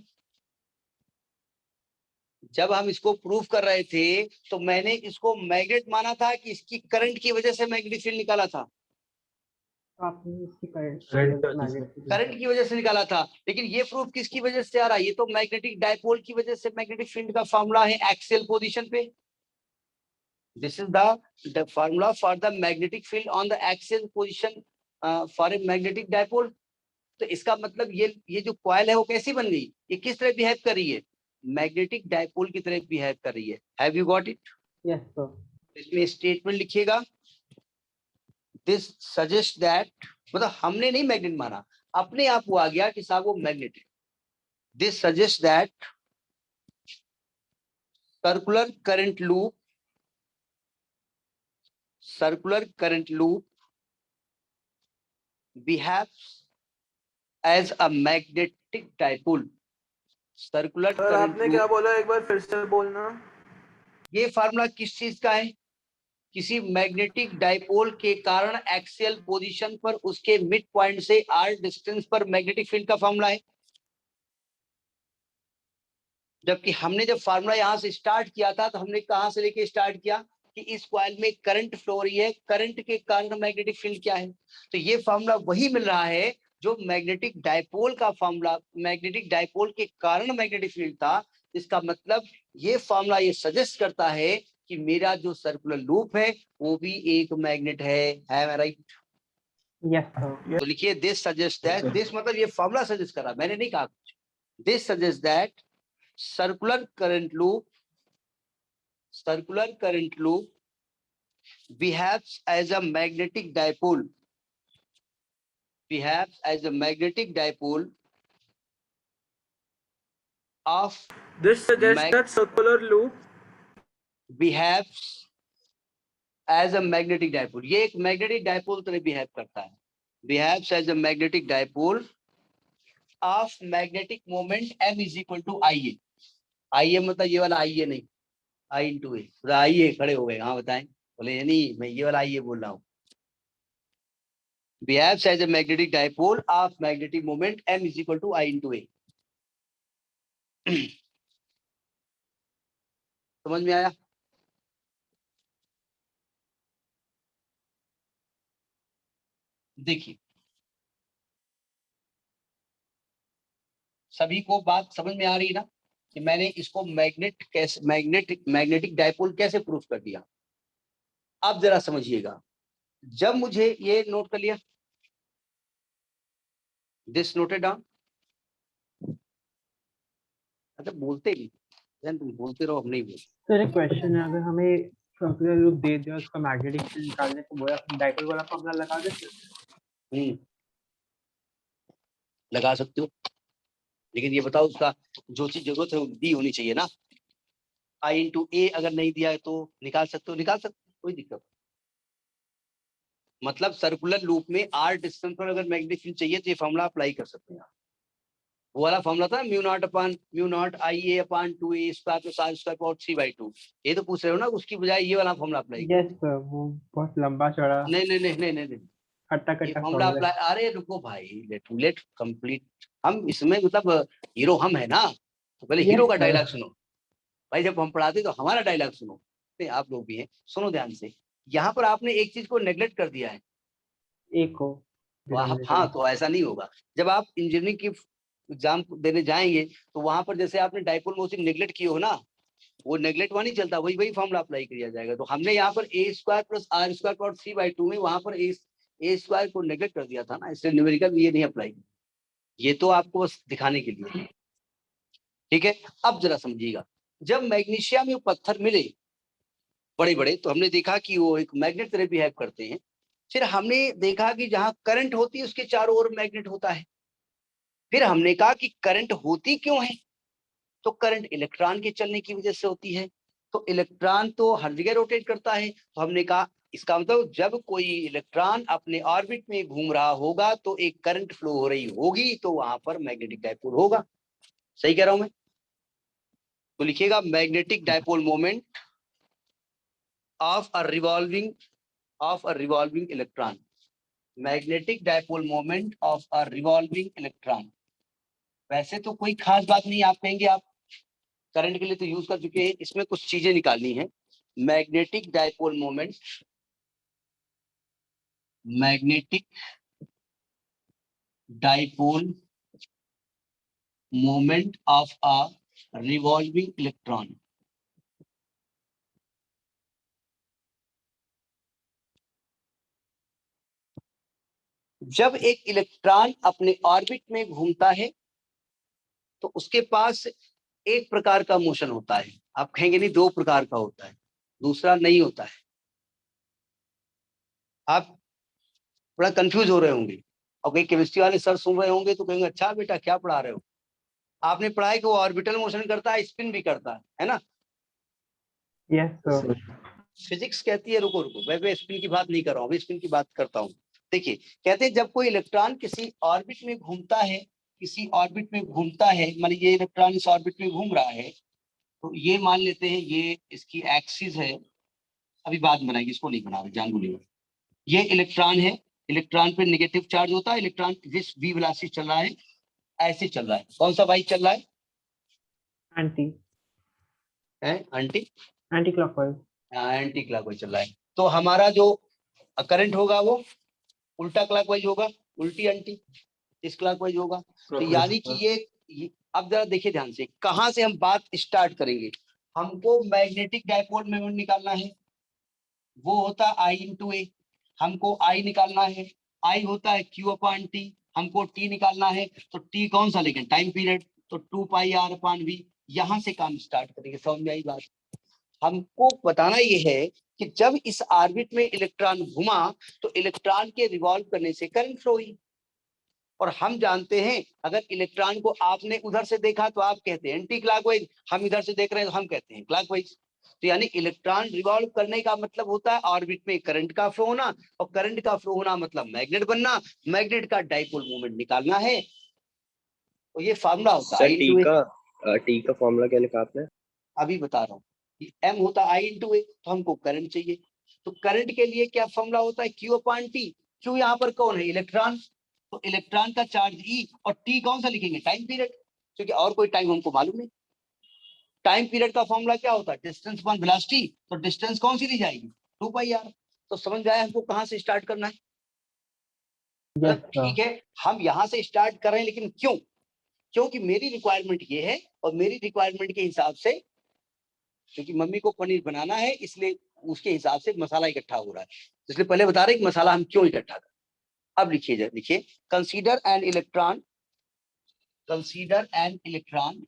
जब हम इसको प्रूव कर रहे थे तो मैंने इसको मैग्नेट माना था कि इसकी करंट की वजह से मैग्नेटिक फील्ड निकाला था? तो आपने इसकी Current की वजह से। करंट की वजह से निकाला था, लेकिन ये प्रूफ किसकी वजह से आ रहा है? ये तो मैग्नेटिक डायपोल की वजह से मैग्नेटिक फील्ड का फॉर्मूला है एक्सियल पोजीशन पे। This is the formula for the magnetic field on the axial position for a magnetic dipole. तो इसका मतलब ये जो कॉइल है वो कैसी बन गई? ये किस तरह बिहेव कर रही है? मैग्नेटिक डायपोल की तरह बिहेव कर रही है। Have you got it? Yes sir. इसमें स्टेटमेंट लिखिएगा, दिस सजेस्ट दैट, मतलब हमने नहीं मैग्नेट माना, अपने आप वो आ गया कि साहब वो मैग्नेट है। This suggest that circular current loop behaves as a magnetic dipole. Circular sir आपने क्या बोला, एक बार फिर से बोलना। ये फार्मूला किस चीज का है? किसी मैग्नेटिक डाइपोल के कारण एक्सियल पोजीशन पर उसके मिड पॉइंट से r डिस्टेंस पर मैग्नेटिक फील्ड का फार्मूला है। जबकि हमने जब फार्मूला यहां से स्टार्ट किया था तो हमने कहां से लेके स्टार्ट किया कि इस कॉइल में करंट फ्लो हो रही है, करंट के कारण मैग्नेटिक फील्ड क्या है। तो ये फार्मूला वही मिल रहा है जो मैग्नेटिक डाइपोल का फार्मूला, मैग्नेटिक डाइपोल के कारण मैग्नेटिक फील्ड था। इसका मतलब ये फार्मूला ये सजेस्ट करता है कि मेरा जो सर्कुलर लूप है वो भी एक मैग्नेट है राइट? Yes sir. तो लिखिए दिस सजेस्ट दैट, दिस मतलब ये फार्मूला सजेस्ट कर रहा, मैंने नहीं कहा कुछ। This suggest that circular current loop behaves as a magnetic dipole of This suggests that circular loop behaves as a magnetic dipole। ये एक मैग्नेटिक डायपोल तरह बिहेव करता है। behaves as a magnetic dipole of magnetic moment m is equal to ia। ia मतलब ये वाला ia नहीं, i into a। आइए खड़े हो गए, हाँ बताएं। बोले नहीं मैं ये वाला आइए बोल रहा हूँ। behaves as a magnetic dipole of magnetic moment m is equal to I into a। समझ में आया? देखिए सभी को बात समझ में आ रही है ना कि मैंने इसको मैग्नेटिक डायपोल कैसे प्रूफ कर दिया। अब जरा समझिएगा, जब मुझे ये नोट कर लिया, दिस नोटेड डाउन। अच्छा बोलते नहीं, तुम बोलते रहो, हम नहीं बोलते। सर एक क्वेश्चन है, अगर हमें सर्कुलर लूप दे दिया उसका मैग्नेटिक फील्ड निकालने को बोला, डाइपोल वाला फॉर्मूला लगा देते? लगा सकते हो, लेकिन ये बताओ उसका जो चीज जरूरत है वो दी होनी चाहिए ना। I into a अगर नहीं दिया है तो निकाल सकते हो, कोई दिक्कत। मतलब सर्कुलर लूप में r डिस्टेंस पर अगर मैग्नेटिक फील्ड चाहिए तो ये फॉर्मूला अप्लाई कर सकते हैं। वो वाला फॉर्मूला था म्यू नॉट IA अपान 2a square plus r square power 3/2। ये तो पूछ रहे हो ना, उसकी बजाय ये वाला फॉर्मूला अप्लाई करो। यस सर, वो बहुत लंबा चौड़ा नहीं, खट्टा ये खट्टा फॉर्मूला फॉर्मूला। अप्लाई, अरे रुको भाई, लेट कंप्लीट। हम इसमें मतलब हीरो हम है ना, तो पहले हीरो का डायलॉग सुनो भाई। जब हम पढ़ाते तो हमारा डायलॉग सुनो, आप लोग भी हैं, सुनो ध्यान से। यहाँ पर आपने एक चीज को नेग्लेक्ट कर दिया है। एक को हाँ तो ऐसा नहीं होगा। जब आप इंजीनियरिंग की एग्जाम देने जाएंगे तो वहां पर जैसे आपने डाइपोल मोशन नेग्लेक्ट किए हो ना, वो नेग्लेक्ट वहां नहीं चलता, वही फॉर्मूला अप्लाई किया जाएगा। तो हमने यहाँ पर a square plus r square power 3/2 में वहां पर a स्क्वायर को नेग्लेक्ट कर दिया था ना, इसलिए न्यूमेरिकल ये नहीं अप्लाई। ये तो आपको बस दिखाने के लिए, ठीक है। अब जरा समझिएगा, जब मैग्नीशियम में पत्थर मिले बड़े बड़े तो हमने देखा कि वो एक मैग्नेट तरह बिहेव करते हैं। फिर हमने देखा कि जहां करंट होती है उसके चारों ओर मैग्नेट होता है। फिर हमने कहा कि करंट होती क्यों है, तो करंट इलेक्ट्रॉन के चलने की वजह से होती है। तो इलेक्ट्रॉन तो हर जगह रोटेट करता है, तो हमने कहा इसका मतलब जब कोई इलेक्ट्रॉन अपने ऑर्बिट में घूम रहा होगा तो एक करंट फ्लो हो रही होगी, तो वहां पर मैग्नेटिक डायपोल होगा। सही कह रहा हूं मैं? तो लिखिएगा magnetic dipole moment of a revolving electron. Magnetic dipole moment of a revolving electron. वैसे तो कोई खास बात नहीं, आप कहेंगे आप करंट के लिए तो यूज कर चुके हैं, इसमें कुछ चीजें निकालनी है। Magnetic dipole moment, magnetic dipole moment of a revolving electron. जब एक इलेक्ट्रॉन अपने ऑर्बिट में घूमता है तो उसके पास एक प्रकार का मोशन होता है। आप कहेंगे नहीं, दो प्रकार का होता है, दूसरा नहीं होता है। आप बड़ा कंफ्यूज हो रहे होंगे और कई केमिस्ट्री वाले सर सुन रहे होंगे तो कहेंगे अच्छा बेटा क्या पढ़ा रहे हो। आपने पढ़ा है कि वो ऑर्बिटल मोशन करता है, स्पिन भी करता है ना। Yes sir. फिजिक्स कहती है, रुको रुको, मैं स्पिन की बात नहीं कर रहा हूँ, अभी स्पिन की बात करता हूँ। देखिए, कहते हैं जब कोई इलेक्ट्रॉन किसी ऑर्बिट में घूमता है, किसी ऑर्बिट में घूमता है, मान ये इलेक्ट्रॉन इस ऑर्बिट में घूम रहा है, तो ये मान लेते हैं ये इसकी एक्सिस है। अभी बात बनाएगी, इसको नहीं बना रहे, जान भूलिएगा। ये इलेक्ट्रॉन है, इलेक्ट्रॉन पे नेगेटिव चार्ज होता है, इलेक्ट्रॉन जिस वी वेलोसिटी चल रहा है ऐसे चल रहा है। कौन सा वाई चल रहा है? Anti anti anti clockwise. Anti clockwise चल रहा है। तो हमारा जो करंट होगा वो उल्टा क्लॉकवाइज होगा, उल्टी एंटी इस क्लॉकवाइज होगा। तो यानी कि ये अब जरा देखिए ध्यान से, कहां से हम बात स्टार्ट करेंगे। हमको मैग्नेटिक डायपोल मोमेंट निकालना है, वो होता है आई इंटू ए। हमको आई निकालना है, आई होता है क्यू अपॉन टी। हमको टी निकालना है, तो टी कौन सा लेकिन टाइम पीरियड, तो 2 पाई आर अपॉन वी। यहां से काम स्टार्ट करेंगे, समझ में आई बात। हमको बताना ये है कि जब इस ऑर्बिट में इलेक्ट्रॉन घुमा तो इलेक्ट्रॉन के रिवॉल्व करने से करंट फ्लो हुई। और हम जानते हैं अगर इलेक्ट्रॉन को आपने उधर से देखा तो आप कहते हैं एंटी क्लॉकवाइज, हम इधर से देख रहे हैं तो हम कहते हैं क्लॉकवाइज। तो यानी इलेक्ट्रॉन रिवॉल्व करने का मतलब होता है ऑर्बिट में करंट का फ्लो होना, और करंट का फ्लो होना मतलब मैग्नेट बनना, मैग्नेट का डाइपोल मोमेंट निकालना है। तो ये फार्मूला होता है sir I into A. T का फॉर्मूला क्या लिखा आपने? अभी बता रहा हूँ, एम होता है आई इंटू ए, तो हमको करंट चाहिए। तो करंट के लिए क्या फॉर्मूला होता है? Q upon T. क्यू यहाँ पर कौन है? इलेक्ट्रॉन। तो इलेक्ट्रॉन का चार्ज ई, और टी कौन सा लिखेंगे? टाइम पीरियड, क्योंकि और कोई टाइम हमको मालूम नहीं। टाइम पीरियड का फॉर्मूला क्या होता है? Distance upon velocity. तो डिस्टेंस कौन सी दी जाएगी? 2 पाई आर। तो समझ में आया हमको कहाँ से स्टार्ट करना है। मतलब ठीक है, हम यहाँ से स्टार्ट कर रहे हैं, लेकिन क्यों? क्योंकि मेरी रिक्वायरमेंट ये है, और मेरी रिक्वायरमेंट के हिसाब से, क्योंकि मम्मी को पनीर बनाना है इसलिए उसके हिसाब से मसाला इकट्ठा हो रहा है। इसलिए पहले बता रहे कि मसाला हम क्यों इकट्ठा करें। अब लिखिए, लिखिए consider an electron, consider an electron,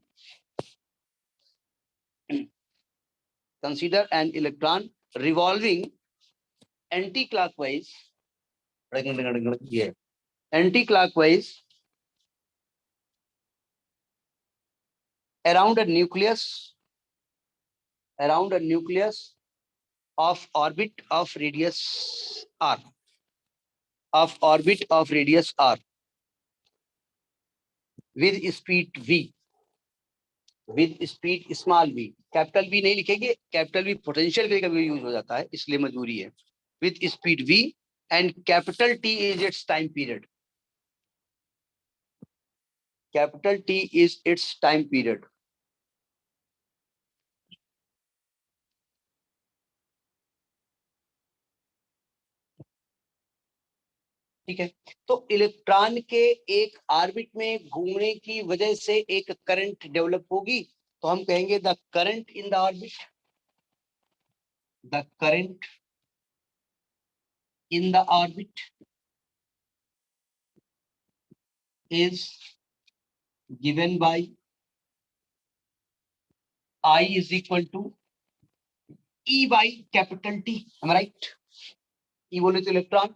consider an electron revolving anti-clockwise, anti-clockwise around a nucleus of orbit of radius r, of orbit of radius r with speed v, with speed small v। Capital v नहीं लिखेंगे, कैपिटल v पोटेंशियल के लिए कभी यूज हो जाता है, इसलिए मजबूरी है। with speed v and capital T is its time period, capital T is its time period। ठीक है, तो इलेक्ट्रॉन के एक ऑर्बिट में घूमने की वजह से एक करंट डेवलप होगी, तो हम कहेंगे the current in the orbit, the current in the orbit is given by I is equal to E by capital T, am I right? E बोले तो electron,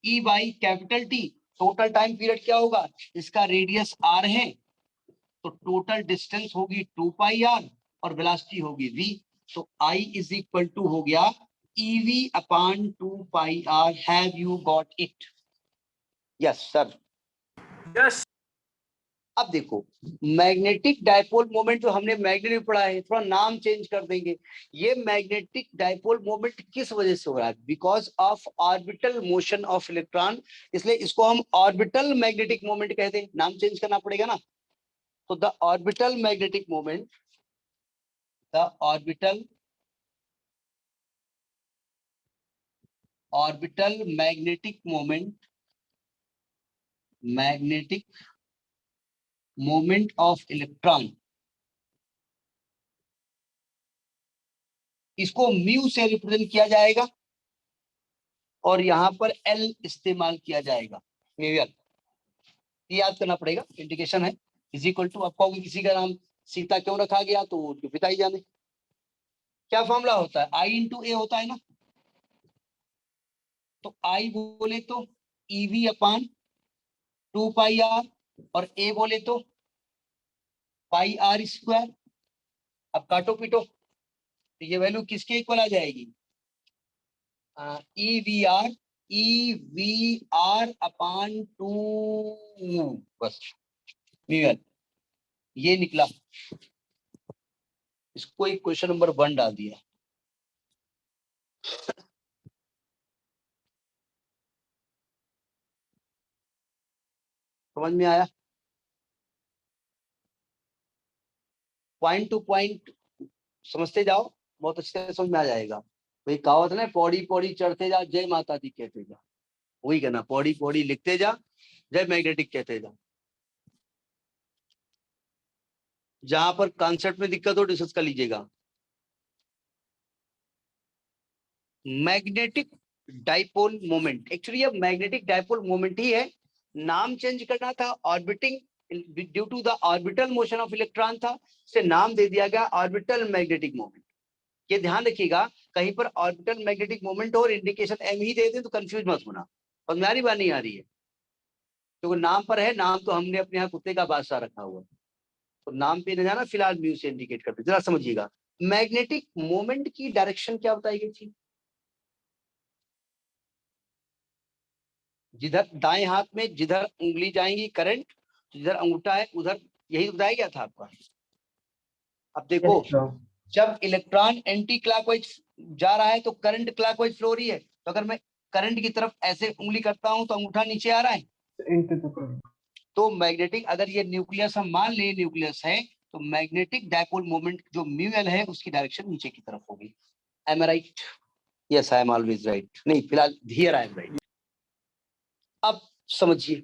E by capital T। Total time period क्या होगा? इसका रेडियस R है, तो टोटल डिस्टेंस होगी 2 पाई R और वेलोसिटी होगी v। तो I is equal to हो गया EV upon 2 pi R। Have you got it? Yes sir। Yes. अब देखो, मैग्नेटिक डायपोल मोमेंट जो हमने मैग्नेट में पढ़ा है, थोड़ा नाम चेंज कर देंगे। ये मैग्नेटिक डायपोल मोमेंट किस वजह से हो रहा है? Because of orbital motion of electron, इसलिए इसको हम ऑर्बिटल मैग्नेटिक मोमेंट कहते हैं। नाम चेंज करना पड़ेगा ना। तो the orbital magnetic moment the orbital magnetic moment of electron, इसको म्यू से रिप्रेजेंट किया जाएगा और यहाँ पर एल इस्तेमाल किया जाएगा। म्यूएल ये याद करना पड़ेगा, इंडिकेशन है इज इक्वल टू, आपको किसी का नाम सीता क्यों रखा गया तो पिता ही जाने। क्या फॉर्मूला होता है, आई इंटू ए होता है ना, तो आई बोले तो ईवी अपान 2 पाई आर और ए बोले तो पाई आर स्क्वायर। अब काटो पीटो तो ये वैल्यू किसके इक्वल आ जाएगी, ई वी आर अपान 2, बस म्यूएल ये निकला। इसको एक क्वेश्चन नंबर 1 डाल दिया। समझ में आया, पॉइंट टू पॉइंट समझते जाओ, बहुत अच्छे से समझ में आ जाएगा। भाई कहावत ना, पौड़ी पौड़ी चढ़ते जा जय माता दी कहते जा, वही करना, पौड़ी पौड़ी लिखते जा जय मैग्नेटिक कहते जा। जहां पर कॉन्सेप्ट में दिक्कत हो डिस्कस कर लीजिएगा। मैग्नेटिक डाइपोल मोमेंट, एक्चुअली ये मैग्नेटिक डाइपोल मोमेंट ही है, नाम चेंज करना था, orbiting due to the orbital motion of electron था, से नाम दे दिया गया ऑर्बिटल मैग्नेटिक मोमेंट। ये ध्यान रखिएगा, कहीं पर ऑर्बिटल मैग्नेटिक मोमेंट और इंडिकेशन एम ही दे दें तो कंफ्यूज मत होना। और मेरी बात नहीं आ रही है, क्योंकि नाम पर है, नाम तो हमने अपने यहाँ कुत्ते का बादशाह रखा हुआ है, तो नाम पे न जाना, फिलहाल म्यू से इंडिकेट करते। जरा समझिएगा, मैग्नेटिक मोमेंट की डायरेक्शन क्या बताई गई थी, जिधर दाएं हाथ में जिधर उंगली जाएंगी करंट, जिधर अंगूठा है उधर, यही बताया गया था आपका। अब देखो, जब इलेक्ट्रॉन एंटी क्लॉकवाइज जा रहा है तो करंट क्लॉकवाइज फ्लो हो रही है, तो अगर मैं करंट की तरफ ऐसे उंगली करता हूं तो अंगूठा नीचे आ रहा है। तो मैग्नेटिक, अगर ये न्यूक्लियस हम मान ले न्यूक्लियस है, तो मैग्नेटिक डायपोल मोमेंट जो म्यूएल है उसकी डायरेक्शन नीचे की तरफ होगी। Am I right? Yes I am always right. नहीं, फिलहाल हियर आई एम राइट। अब समझिए,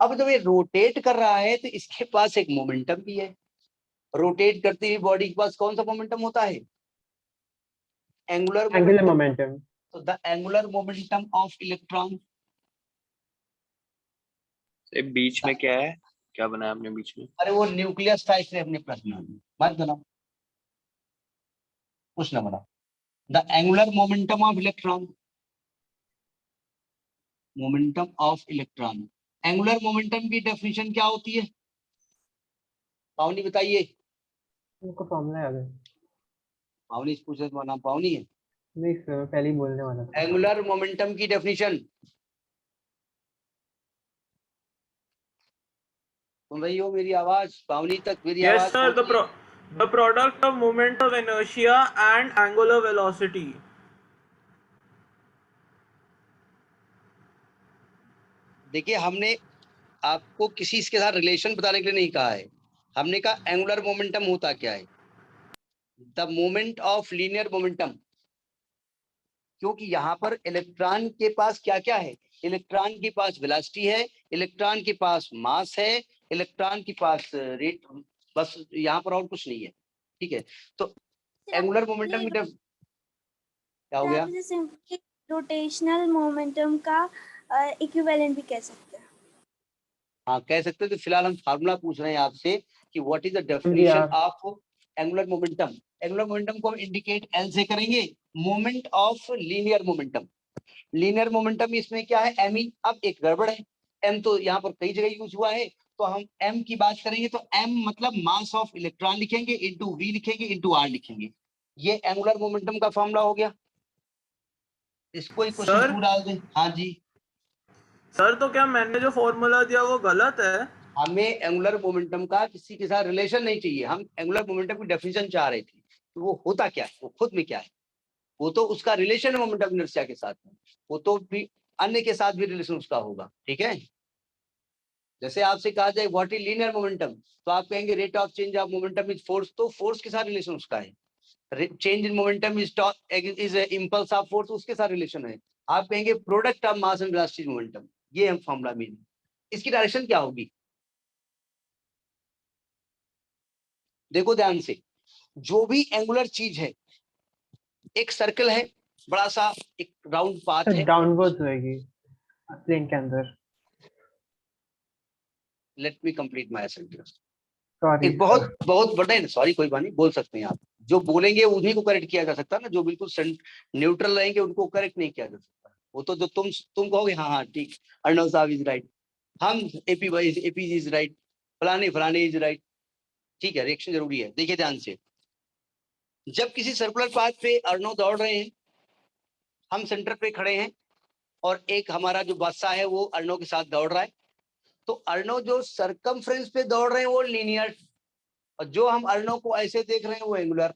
अब जब ये रोटेट कर रहा है तो इसके पास एक मोमेंटम भी है। रोटेट करती हुई बॉडी के पास कौन सा मोमेंटम होता है, एंगुलर मोमेंटम। तो the angular momentum of electron, बीच में क्या है, क्या बनाया आपने बीच में? अरे वो न्यूक्लियस था इसलिए अपने प्रश्न में मत बनाओ, कुछ ना बनाओ। The angular momentum of electron, momentum of electron, angular momentum की डेफिनेशन क्या होती है, पावनी बताइए। उनको फॉर्मूला याद है? पावनी पूछे तो नाम पावनी है? नहीं सर, पहले ही बोलने वाला था। एंगुलर मोमेंटम की डेफिनेशन सुन रही हो मेरी आवाज, पावनी तक मेरी आवाज? Yes, sir. The product of moment of inertia and angular velocity. देखिए, हमने आपको किसी इसके साथ रिलेशन बताने के लिए नहीं कहा है, हमने कहा एंगुलर मोमेंटम होता क्या है, the moment of linear momentum. क्योंकि यहाँ पर इलेक्ट्रॉन के पास क्या क्या है, इलेक्ट्रॉन के पास वेलोसिटी है, इलेक्ट्रॉन के पास मास है, इलेक्ट्रॉन के पास रेट, बस यहाँ पर और कुछ नहीं है। ठीक है, तो एंगुलर मोमेंटम की क्या हो गया, रोटेशनल मोमेंटम का इक्विवेलेंट भी कह सकते हैं। हाँ कह सकते हैं। तो फिलहाल हम फार्मूला पूछ रहे हैं आपसे कि what is the definition of angular momentum. Angular momentum को हम इंडिकेट एल से करेंगे, moment of linear momentum. Linear momentum इसमें क्या है, एम ई। अब एक गड़बड़ है, एम तो यहाँ पर कई जगह यूज हुआ है, तो हम एम की बात करेंगे तो एम मतलब मास ऑफ इलेक्ट्रॉन लिखेंगे, इंटू वी लिखेंगे, इंटू आर लिखेंगे। ये एंगुलर मोमेंटम का फॉर्मूला हो गया। इसको एक क्वेश्चन टू डाल दें। हाँ जी सर, तो क्या मैंने जो फॉर्मूला दिया वो गलत है? हमें एंगुलर मोमेंटम का किसी के साथ रिलेशन नहीं चाहिए, हम एंगुलर मोमेंटम की डेफिनेशन चाह रहे थे। तो वो होता क्या है, वो खुद में क्या है, वो तो उसका रिलेशन है मोमेंटम इनर्शिया के साथ में, वो तो भी अन्य के साथ भी रिलेशन उसका होगा। ठीक है, जैसे आपसे कहा जाए व्हाट इज लीनियर मोमेंटम, तो आप कहेंगे rate of change of momentum is force, तो फोर्स के साथ रिलेशन उसका है। Change in momentum is impulse of force, उसके साथ रिलेशन है। आप कहेंगे product of mass and velocity momentum, ये हम फॉर्मूला मीन। इसकी डायरेक्शन क्या होगी, देखो ध्यान से, जो भी एंगुलर चीज है, एक सर्कल है बड़ा सा, एक राउंड पाथ है, डाउनवर्ड्स रहेगी प्लेन के अंदर। Let me complete my sentence. Sorry एक बहुत बहुत बड़ा है, सॉरी कोई बात नहीं, बोल सकते हैं आप, जो बोलेंगे उन्हीं को करेक्ट किया जा सकता है ना, जो बिल्कुल न्यूट्रल रहेंगे उनको करेक्ट नहीं किया जा सकता। वो तो जो तुम कहोगे हाँ हाँ ठीक, अर्णव साहब इज राइट, हम एपी इज राइट, फलाने फलाने इज राइट, ठीक है, रिएक्शन जरूरी है। देखिए ध्यान से, जब किसी सर्कुलर पाथ पे अर्णव दौड़ रहे हैं, हम सेंटर पे खड़े हैं, और एक हमारा जो बादशाह है वो अर्णव के साथ दौड़ रहा है, तो अर्णव जो सरकमफ्रेंस पे दौड़ रहे हैं वो लीनियर, और जो हम अर्णव को ऐसे देख रहे हैं वो एंगुलर।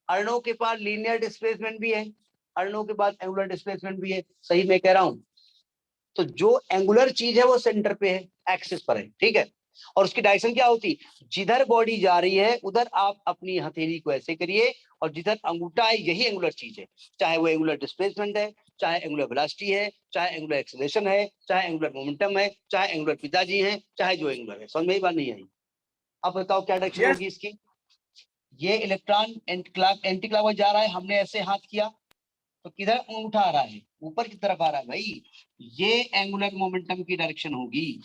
अर्णव के पास लीनियर डिस्प्लेसमेंट भी है, अर्णव के पास एंगुलर डिस्प्लेसमेंट भी है, सही मैं कह रहा हूं। तो जो एंगुलर चीज है वो सेंटर पे है, एक्सिस पर है, ठीक है। और उसकी डायरेक्शन क्या होती, जिधर बॉडी जा रही है उधर आप अपनी हथेली को ऐसे करिए, और जिधर अंगूठा है यही एंगुलर चीज है, चाहे वो एंगुलर डिस्प्लेसमेंट है, चाहे एंगुलर वेलोसिटी है, चाहे एंगुलर एक्सेलरेशन है, चाहे एंगुलर मोमेंटम है, चाहे एंगुलर पिताजी है, चाहे जो एंगुलर है। समझ में ही बात नहीं आई? अब बताओ क्या डायरेक्शन Yes. होगी इसकी। ये इलेक्ट्रॉन एंटी क्लॉकवाइज जा रहा है, हमने ऐसे हाथ किया तो किधर अंगूठा आ रहा है, ऊपर की तरफ आ रहा है भाई, ये एंगुलर मोमेंटम की डायरेक्शन होगी।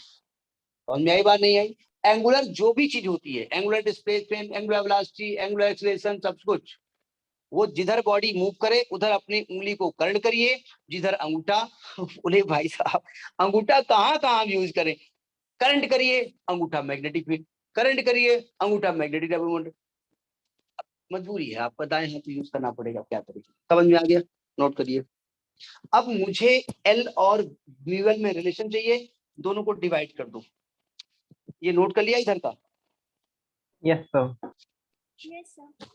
समझ में आई बात नहीं आई? एंगुलर जो भी चीज होती है, angular displacement, angular velocity, angular acceleration, सब कुछ, वो जिधर बॉडी मूव करे उधर अपनी उंगली को करंट करिए, जिधर अंगूठा बोले भाई साहब अंगूठा कहाँ कहाँ यूज करें, करंट करिए अंगूठा मैग्नेटिक फील्ड, करंट करिए अंगूठा मैग्नेटिक मोमेंट। मजबूरी है, आपका दाएं हाथ यूज करना पड़ेगा, क्या करेंगे। समझ में आ गया, नोट करिए। अब मुझे एल और म्यूएल में रिलेशन चाहिए, दोनों को डिवाइड कर दो। ये नोट कर लिया इधर का? Yes sir. Yes sir.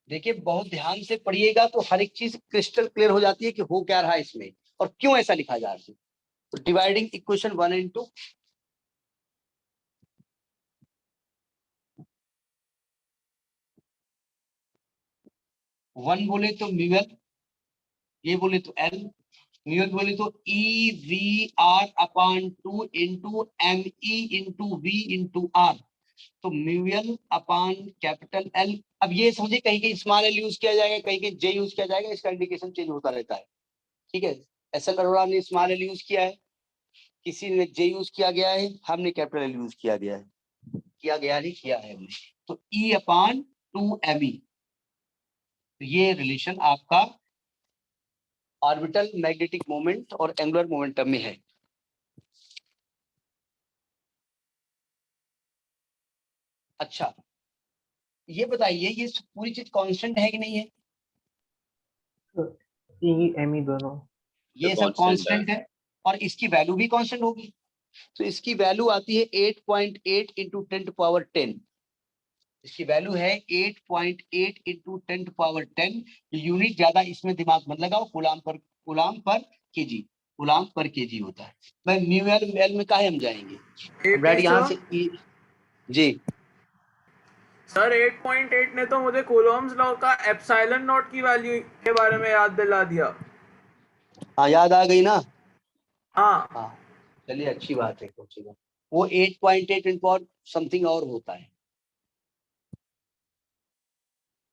देखिए बहुत ध्यान से पढ़िएगा तो हर एक चीज क्रिस्टल क्लियर हो जाती है कि हो क्या रहा है इसमें और क्यों ऐसा लिखा जा रहा है। तो डिवाइडिंग इक्वेशन 1 and 2, वन बोले तो म्यूएल, ये बोले तो एल, म्यूएल बोले तो E V R upon 2 into M E into V into R, तो म्यूएल अपॉन कैपिटल एल। अब ये समझिए कहीं कहीं स्मॉल एल यूज किया जाएगा, कहीं कहीं जे यूज किया जाएगा, इसका इंडिकेशन चेंज होता रहता है, ठीक है। एस एल अरोड़ा ने स्मॉल एल यूज किया है, किसी ने जे यूज किया गया है, हमने कैपिटल एल यूज किया गया है, किया है हमने। तो ई अपॉन 2 एम ई, तो ये रिलेशन आपका ऑर्बिटल मैग्नेटिक मोमेंट और एंगुलर मोमेंटम में है। अच्छा ये बताइए, ये पूरी चीज कांस्टेंट है कि नहीं है? ई एम ई दोनों ये सब कांस्टेंट है, और इसकी वैल्यू भी कांस्टेंट होगी। तो इसकी वैल्यू आती है 8.8 इंटू 10⁻10, इसकी वैल्यू है 8.8 इंटू 10⁻10। यूनिट ज्यादा इसमें दिमाग मत लगाओ, कूलाम पर केजी, कूलाम पर केजी होता है। मैं म्यूएल में काहे हम जाएंगे, राइट यहाँ से जी सर 8.8 ने तो मुझे कूलॉम्स लॉ का एप्सिलॉन नॉट की वैल्यू के बारे में याद दिला दिया। हाँ याद आ गई ना? हाँ हाँ चलिए अच्छी बात है, कुछ वो 8.8 इंटू समथिंग और होता है।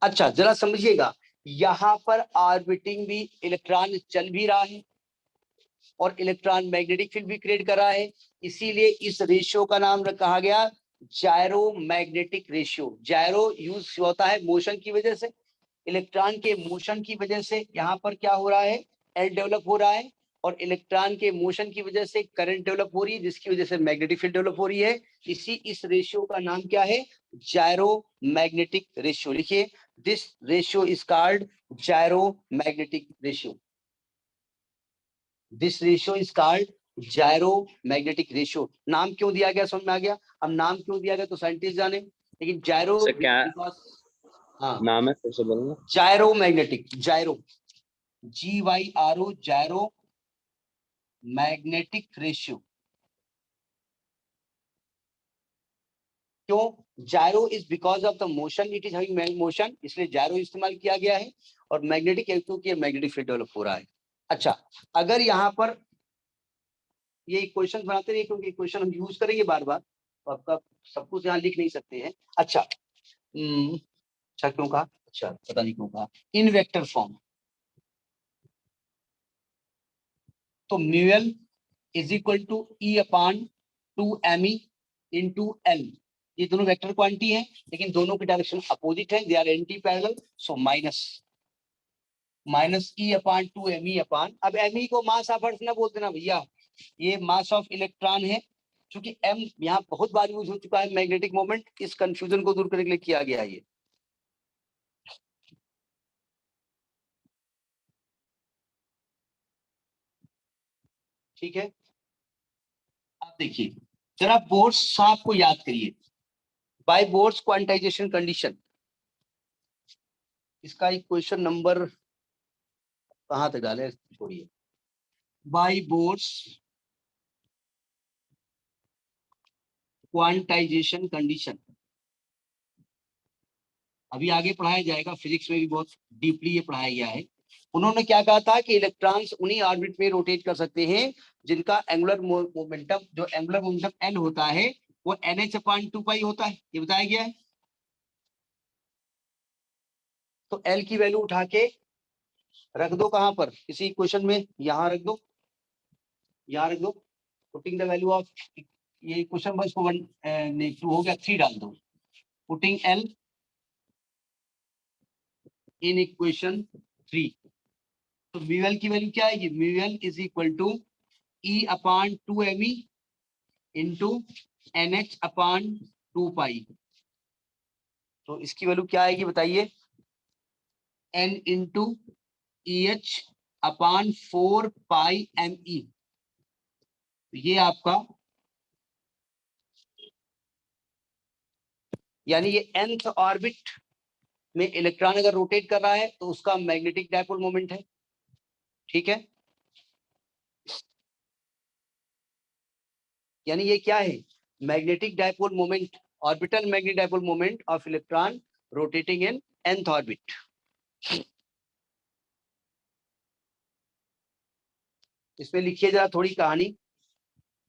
अच्छा जरा समझिएगा, यहाँ पर ऑर्बिटिंग भी इलेक्ट्रॉन चल भी रहा है और इलेक्ट्रॉन मैग्नेटिक फील्ड भी क्रिएट कर रहा है, इसीलिए इस रेशियो का नाम कहा गया जायरो मैग्नेटिक रेशियो। जायरो यूज होता है मोशन की वजह से, इलेक्ट्रॉन के मोशन की वजह से यहाँ पर क्या हो रहा है, एल डेवलप हो रहा है, और इलेक्ट्रॉन के मोशन की वजह से करंट डेवलप हो रही है, जिसकी वजह से मैग्नेटिक फील्ड डेवलप हो रही है। इस रेशियो का नाम क्या है, जायरो मैग्नेटिक रेशियो। लिखिए, this ratio is called gyro magnetic ratio. This ratio is called gyro magnetic ratio. नाम क्यों दिया गया समझ में आ गया? अब नाम क्यों दिया गया तो साइंटिस्ट जाने, लेकिन जायरो हाँ नाम है, फिर से बोलूंगा। Gyro magnetic, gyro GYRO, gyro magnetic ratio. क्यों? Gyro is because of the motion, it is having motion, इसलिए जायरो इस्तेमाल किया गया है। और मैग्नेटिक क्योंकि मैग्नेटिक फील्ड डेवलप हो रहा है। अच्छा, अगर यहाँ पर ये इक्वेशन बनाते रहिए क्योंकि इक्वेशन हम यूज करेंगे बार बार, तो आपका सब कुछ यहाँ लिख नहीं सकते हैं। अच्छा, अच्छा क्यों कहा? अच्छा, पता नहीं क्यों कहा। इन वेक्टर फॉर्म तो mu l is equal to E upon 2 me into L. ये दोनों वेक्टर क्वांटिटी हैं, लेकिन दोनों की डायरेक्शन अपोजिट है, they are anti parallel, so minus E upon 2 me upon, अब me को मास ऑफ अर्थ ना बोल देना भैया, ये मास ऑफ इलेक्ट्रॉन है। क्योंकि m यहाँ बहुत बार यूज हो चुका है मैग्नेटिक मोमेंट, इस कंफ्यूजन को दूर करने के लिए किया गया है ये। ठीक है, आप देखिए जरा बोर्ड्स साहब को याद करिए। बाय बोर्ड्स क्वांटाइजेशन कंडीशन, इसका इक्वेशन नंबर कहां तक डाले, छोड़िए। बाय बोर्ड्स क्वांटाइजेशन कंडीशन अभी आगे पढ़ाया जाएगा, फिजिक्स में भी बहुत डीपली ये पढ़ाया गया है। उन्होंने क्या कहा था कि इलेक्ट्रॉन्स उन्हीं ऑर्बिट में रोटेट कर सकते हैं जिनका एंगुलर मोमेंटम, जो एंगुलर मोमेंटम n होता है वो NH/2π होता है, ये बताया गया है। तो L की वैल्यू उठा के रख दो कहां पर, किसी इक्वेशन में, यहां रख दो, यहां रख दो। पुटिंग द वैल्यू ऑफ, ये इक्वेशन बस को 1 नहीं 2 हो गया, 3 डाल दो। पुटिंग L इन इक्वेशन 3, तो म्यूएल की वैल्यू क्या आएगी? Mu l is equal to E upon 2me into NH/2π। तो इसकी वैल्यू क्या आएगी बताइए? n into EH upon 4πme। ये आपका, यानी ये nth ऑर्बिट में इलेक्ट्रॉन अगर रोटेट कर रहा है तो उसका मैग्नेटिक डायपोल मोमेंट है। ठीक है, यानी ये क्या है? Magnetic dipole moment, orbital magnetic dipole moment of electron rotating in nth orbit. इसमें लिखिए जरा थोड़ी कहानी।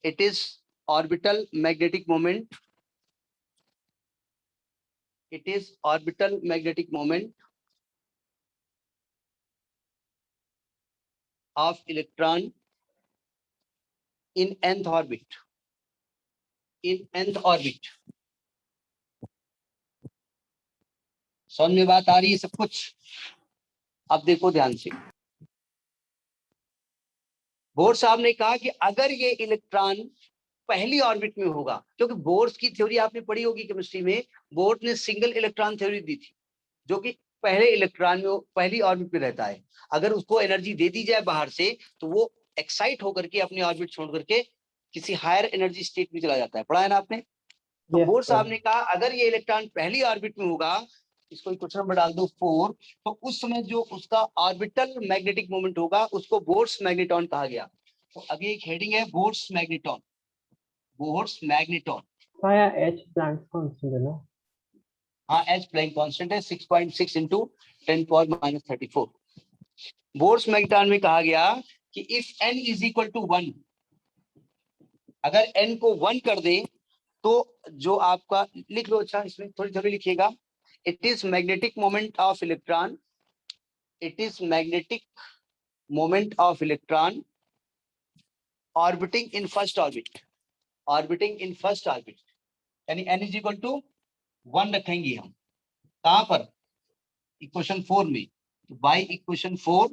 It is orbital magnetic moment, it is orbital magnetic moment of electron in nth orbit, in nth orbit। समझ में बात आ रही है सब कुछ? अब देखो ध्यान से, बोर साहब ने कहा कि अगर ये इलेक्ट्रॉन पहली ऑर्बिट में होगा, क्योंकि बोर्स की थ्योरी आपने पढ़ी होगी केमिस्ट्री में, बोर्स ने सिंगल इलेक्ट्रॉन थ्योरी दी थी, जो कि पहले इलेक्ट्रॉन में, पहली ऑर्बिट में रहता है। अगर उसको एनर्जी दे दी जाए बाहर से तो वो एक्साइट होकर के अपनी ऑर्बिट छोड़ करके किसी हायर एनर्जी स्टेट में चला जाता है। पढ़ा है ना आपने? तो Yes, बोर sir. साहब ने कहा अगर ये इलेक्ट्रॉन पहली ऑर्बिट में होगा, इसको क्वेश्चन नंबर डाल दो 4, तो उस समय जो उसका ऑर्बिटल मैग्नेटिक मोमेंट होगा उसको बोर्स मैग्नेटॉन कहा गया। तो अभी एक हेडिंग है बोर्स मैग्नेटॉन, बोर्स मैग्नेटॉन। हाँ यार, H प्लैंक कांस्टेंट है ना? हाँ, H प्लैंक कांस्टेंट है 6.6 इंटू 10⁻34। बोर्स मैग्नेटॉन में कहा गया कि if n is equal to 1, अगर n को 1 कर दे तो जो आपका, लिख लो, अच्छा इसमें थोड़ी थोड़ी लिखिएगा। It is magnetic moment of electron, it is magnetic moment of electron orbiting in first orbit, orbiting in first orbit, यानी n इज इक्वल टू 1 रखेंगे हम। कहां पर? इक्वेशन 4 में। तो बाय इक्वेशन 4,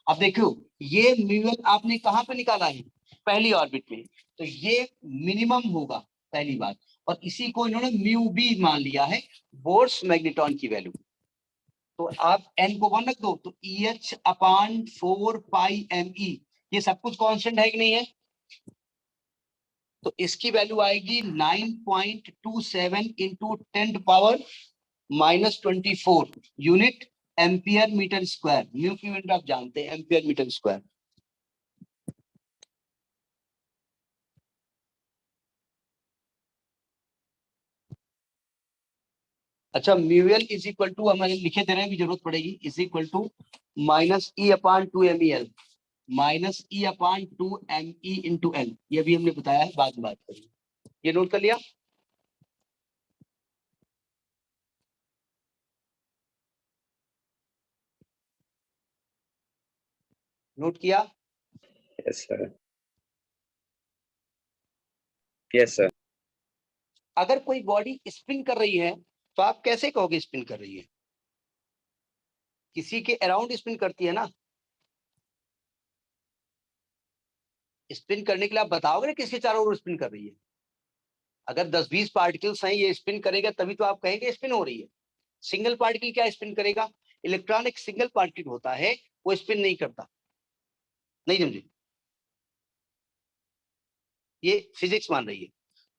अब देखो ये म्यूएल आपने कहां पे निकाला है? पहली ऑर्बिट में, तो ये मिनिमम होगा पहली बात, और इसी को इन्होंने म्यू बी मान लिया है, बोर्स मैग्नेटॉन की वैल्यू। तो आप n को 1 रख दो, तो EH अपान 4πme, ये सब कुछ कांस्टेंट है कि नहीं है? तो इसकी वैल्यू आएगी 9.27 into 10⁻⁻24 unit ampere metre square. Mu की यूनिट आप जानते हैं, एम्पियर मीटर स्क्वायर। अच्छा, म्यूएल इज इक्वल टू, हमें लिखे दे रहे हैं भी जरूरत पड़ेगी, is equal to minus E upon 2 MEL, minus E upon 2 ME into L. ये भी हमने बताया है, बाद में बात करेंगे। ये नोट कर लिया? नोट किया? Yes sir, yes sir. अगर कोई बॉडी स्पिन कर रही है तो आप कैसे कहोगे स्पिन कर रही है? किसी के अराउंड स्पिन करती है ना। स्पिन करने के लिए आप बताओगे ना किसके चारों ओर स्पिन कर रही है। अगर 10-20 पार्टिकल्स हैं, ये स्पिन करेगा तभी तो आप कहेंगे स्पिन हो रही है। सिंगल पार्टिकल क्या स्पिन करेगा? इलेक्ट्रॉन एक सिंगल पार्टिकल होता है, वो स्पिन नहीं करता। नहीं समझे? ये फिजिक्स मान रही है।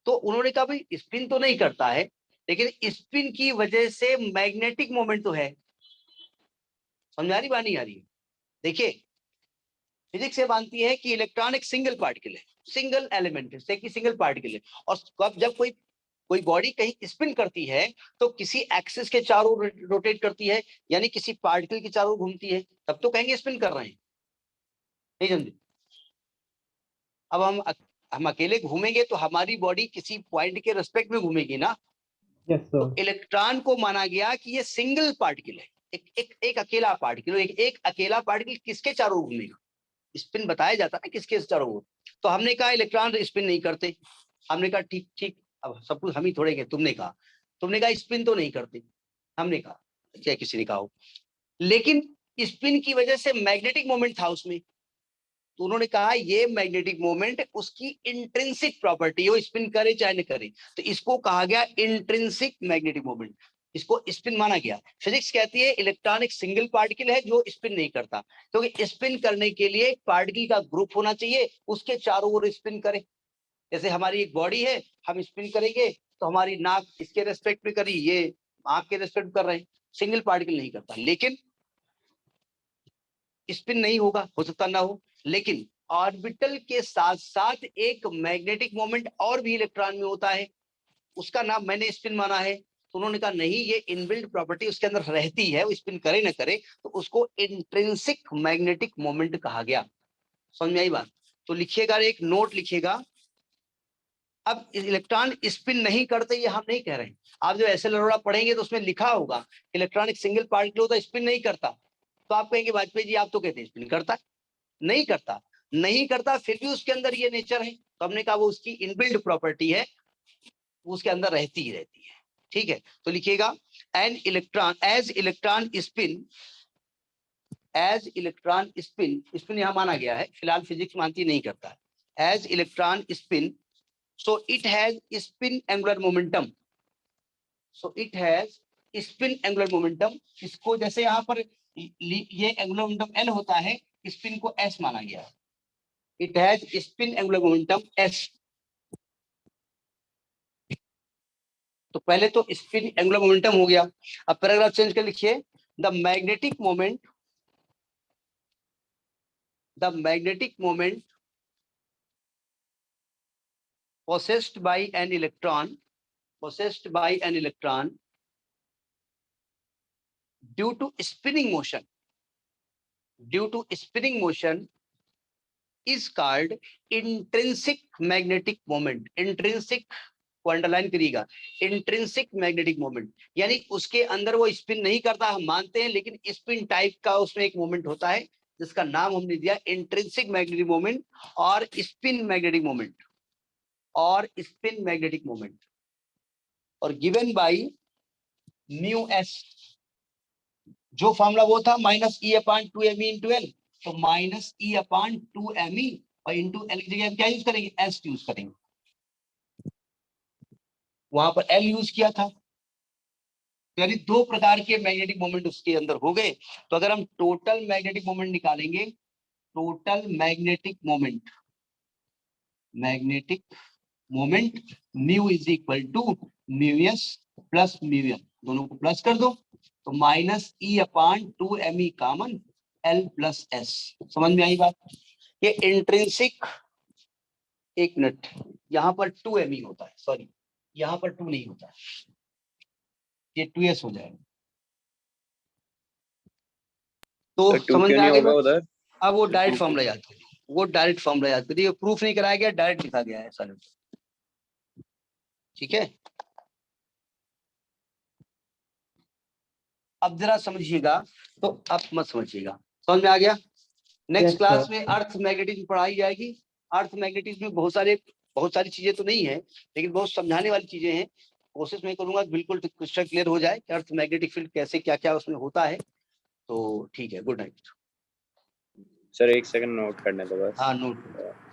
तो उन्होंने कहा भाई स्पिन तो नहीं करता है, लेकिन स्पिन की वजह से मैग्नेटिक मोमेंट तो है। समझ आ रही बात नहीं आ रही है? देखिए, फिजिक्स ये मानती है कि इलेक्ट्रॉन एक सिंगल पार्टिकल है, सिंगल एलिमेंट है, कि सिंगल पार्टिकल है। और जब कोई बॉडी कहीं स्पिन करती है तो किसी एक्सिस के चारों ओर रोटेट करती है, यानी किसी पार्टिकल के चारों ओर घूमती है, तब तो कहेंगे स्पिन कर रहे हैं। नहीं समझे? अब हम अकेले घूमेंगे तो हमारी बॉडी किसी पॉइंट के रेस्पेक्ट में घूमेगी ना। यस तो सर। इलेक्ट्रॉन को माना गया कि ये सिंगल पार्टिकल है, एक अकेला पार्टिकल। एक अकेला पार्टिकल किसके चारों ओर घूमेगा? स्पिन बताया जाता है किसके चारों ओर। तो हमने कहा इलेक्ट्रॉन स्पिन नहीं करते। हमने कहा ठीक ठीक, अब सब कुछ हम ही थोड़े गए। तुमने कहा स्पिन तो नहीं करते। हमने कहा, चाहे किसी ने कहा हो, लेकिन स्पिन की वजह से मैग्नेटिक मोमेंट था उसमें। तो उन्होंने कहा ये मैग्नेटिक मोमेंट उसकी इंट्रिंसिक प्रॉपर्टी है, वो स्पिन करे चाहे न करे। तो इसको कहा गया इंट्रिंसिक मैग्नेटिक मोमेंट, इसको स्पिन माना गया। फिजिक्स कहती है इलेक्ट्रॉन एक सिंगल पार्टिकल है जो स्पिन नहीं करता, क्योंकि तो स्पिन करने के लिए एक पार्टिकल का ग्रुप होना चाहिए, उसके चारों ओर स्पिन करे। जैसे हमारी एक बॉडी है, हम स्पिन करेंगे तो हमारी नाक इसके रेस्पेक्ट में करी, ये आंख के रेस्पेक्ट कर रहे हैं, सिंगल पार्टिकल नहीं करता। लेकिन स्पिन नहीं होगा, हो सकता ना हो, लेकिन ऑर्बिटल के साथ साथ एक मैग्नेटिक मोमेंट और भी इलेक्ट्रॉन में होता है, उसका नाम मैंने स्पिन माना है। तो उन्होंने कहा नहीं, ये इनबिल्ट प्रॉपर्टी उसके अंदर रहती है, वो स्पिन करे ना करे, तो उसको इंट्रिंसिक मैग्नेटिक मोमेंट कहा गया। समझ में आई बात? तो लिखिएगा, एक नोट लिखिएगा। अब इलेक्ट्रॉन स्पिन नहीं करते ये हम नहीं कह रहे हैं। आप जब ऐसे लरोड़ा पढ़ेंगे तो उसमें लिखा होगा इलेक्ट्रॉन एक सिंगल पार्टिकल होता है, स्पिन नहीं करता। तो आप कहेंगे वाजपेयी जी आप तो कहते हैं स्पिन करता है। नहीं करता, नहीं करता, फिर भी उसके अंदर ये नेचर है। तो हमने कहा वो उसकी इनबिल्ट प्रॉपर्टी है, उसके अंदर रहती ही रहती है। ठीक है, तो लिखिएगा an electron as electron spin, as electron spin, spin यहां माना गया है, फिलहाल फिजिक्स मानती नहीं करता है। As electron spin, so it has spin angular momentum, so it has spin angular momentum. इसको जैसे यहां पर ये एंगुलर मोमेंटम एल होता है, स्पिन को एस माना गया है। It has spin angular momentum S. तो पहले तो स्पिन एंगुलर मोमेंटम हो गया। अब पैराग्राफ चेंज कर लिखिए, the magnetic moment, the magnetic moment possessed by an electron, possessed by an electron due to spinning motion, due to spinning motion is called intrinsic magnetic moment। intrinsic को अंडरलाइन करिएगा, इंट्रिंसिक मैग्नेटिक मोमेंट, यानी उसके अंदर वो स्पिन नहीं करता हम मानते हैं, लेकिन स्पिन टाइप का उसमें एक मोमेंट होता है जिसका नाम हमने दिया इंट्रिंसिक मैग्नेटिक मोमेंट और स्पिन मैग्नेटिक मोमेंट, और स्पिन मैग्नेटिक मोमेंट, और गिवन बाय म्यू एस। जो फॉर्मूला वो था -E/2me इंटू एल, तो -E/2me और इंटू एल की जगह हम क्या यूज करेंगे? एस यूज करेंगे। वहां पर एल यूज किया था, यानी दो प्रकार के मैग्नेटिक मोमेंट उसके अंदर हो गए। तो अगर हम टोटल मैग्नेटिक मोमेंट निकालेंगे, total magnetic moment, magnetic moment mu is equal to mu S plus mu L, दोनों को प्लस कर दो, तो -E/2me common, L plus S. समझ में आई बात? ये इंट्रिंसिक, एक मिनट, यहाँ पर 2me होता है, सॉरी यहाँ पर 2 नहीं होता है, ये 2s हो जाएगा। तो तो 2 समझ क्यों में आ नहीं गया होगा बात? उधर? अब वो तो डायरेक्ट 2 फॉर्मूला याद करिए, वो डायरेक्ट फॉर्मूला याद करिए, प्रूफ नहीं कराया गया, डायरेक्ट लिखा गया है सारे। ठीक है, अब जरा समझिएगा, तो अब मत समझिएगा, समझ में आ गया? Next Yes, class sir. में अर्थ मैग्नेटिज्म पढ़ाई जाएगी। अर्थ मैग्नेटिज्म में बहुत सारी चीजें तो नहीं है, लेकिन बहुत समझाने वाली चीजें हैं। कोशिश मैं करूंगा बिल्कुल क्रिस्टल क्लियर हो जाए कि अर्थ मैग्नेटिक फील्ड कैसे क्या क्या उसमें होता है। तो ठीक है, good night. Sir 1 second note करने दो बस। हाँ, note.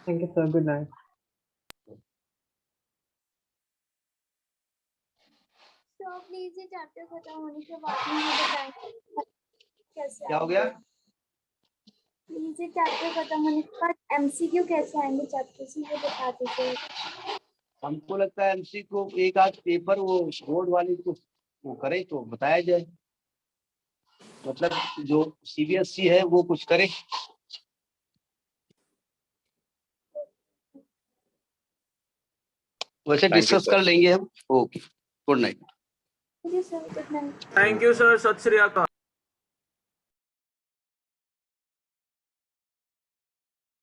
Thank you, sir. Good night. तो प्लीज ये चैप्टर खत्म होने के बाद में मुझे बताएं कैसे क्या हो आएंगे। गया? प्लीज ये चैप्टर खत्म होने के बाद एमसीक्यू कैसे आएंगे चैप्टर से ये बता दीजिए। हमको लगता है एमसी को एक आध पेपर वो बोर्ड वाले को वो करे तो बताया जाए, मतलब जो सीबीएसई है वो कुछ करे। वैसे Thank you, डिस्कस sir. कर लेंगे हम। Okay, good night. Thank you sir, good night. Thank you sir, सत श्री अकाल।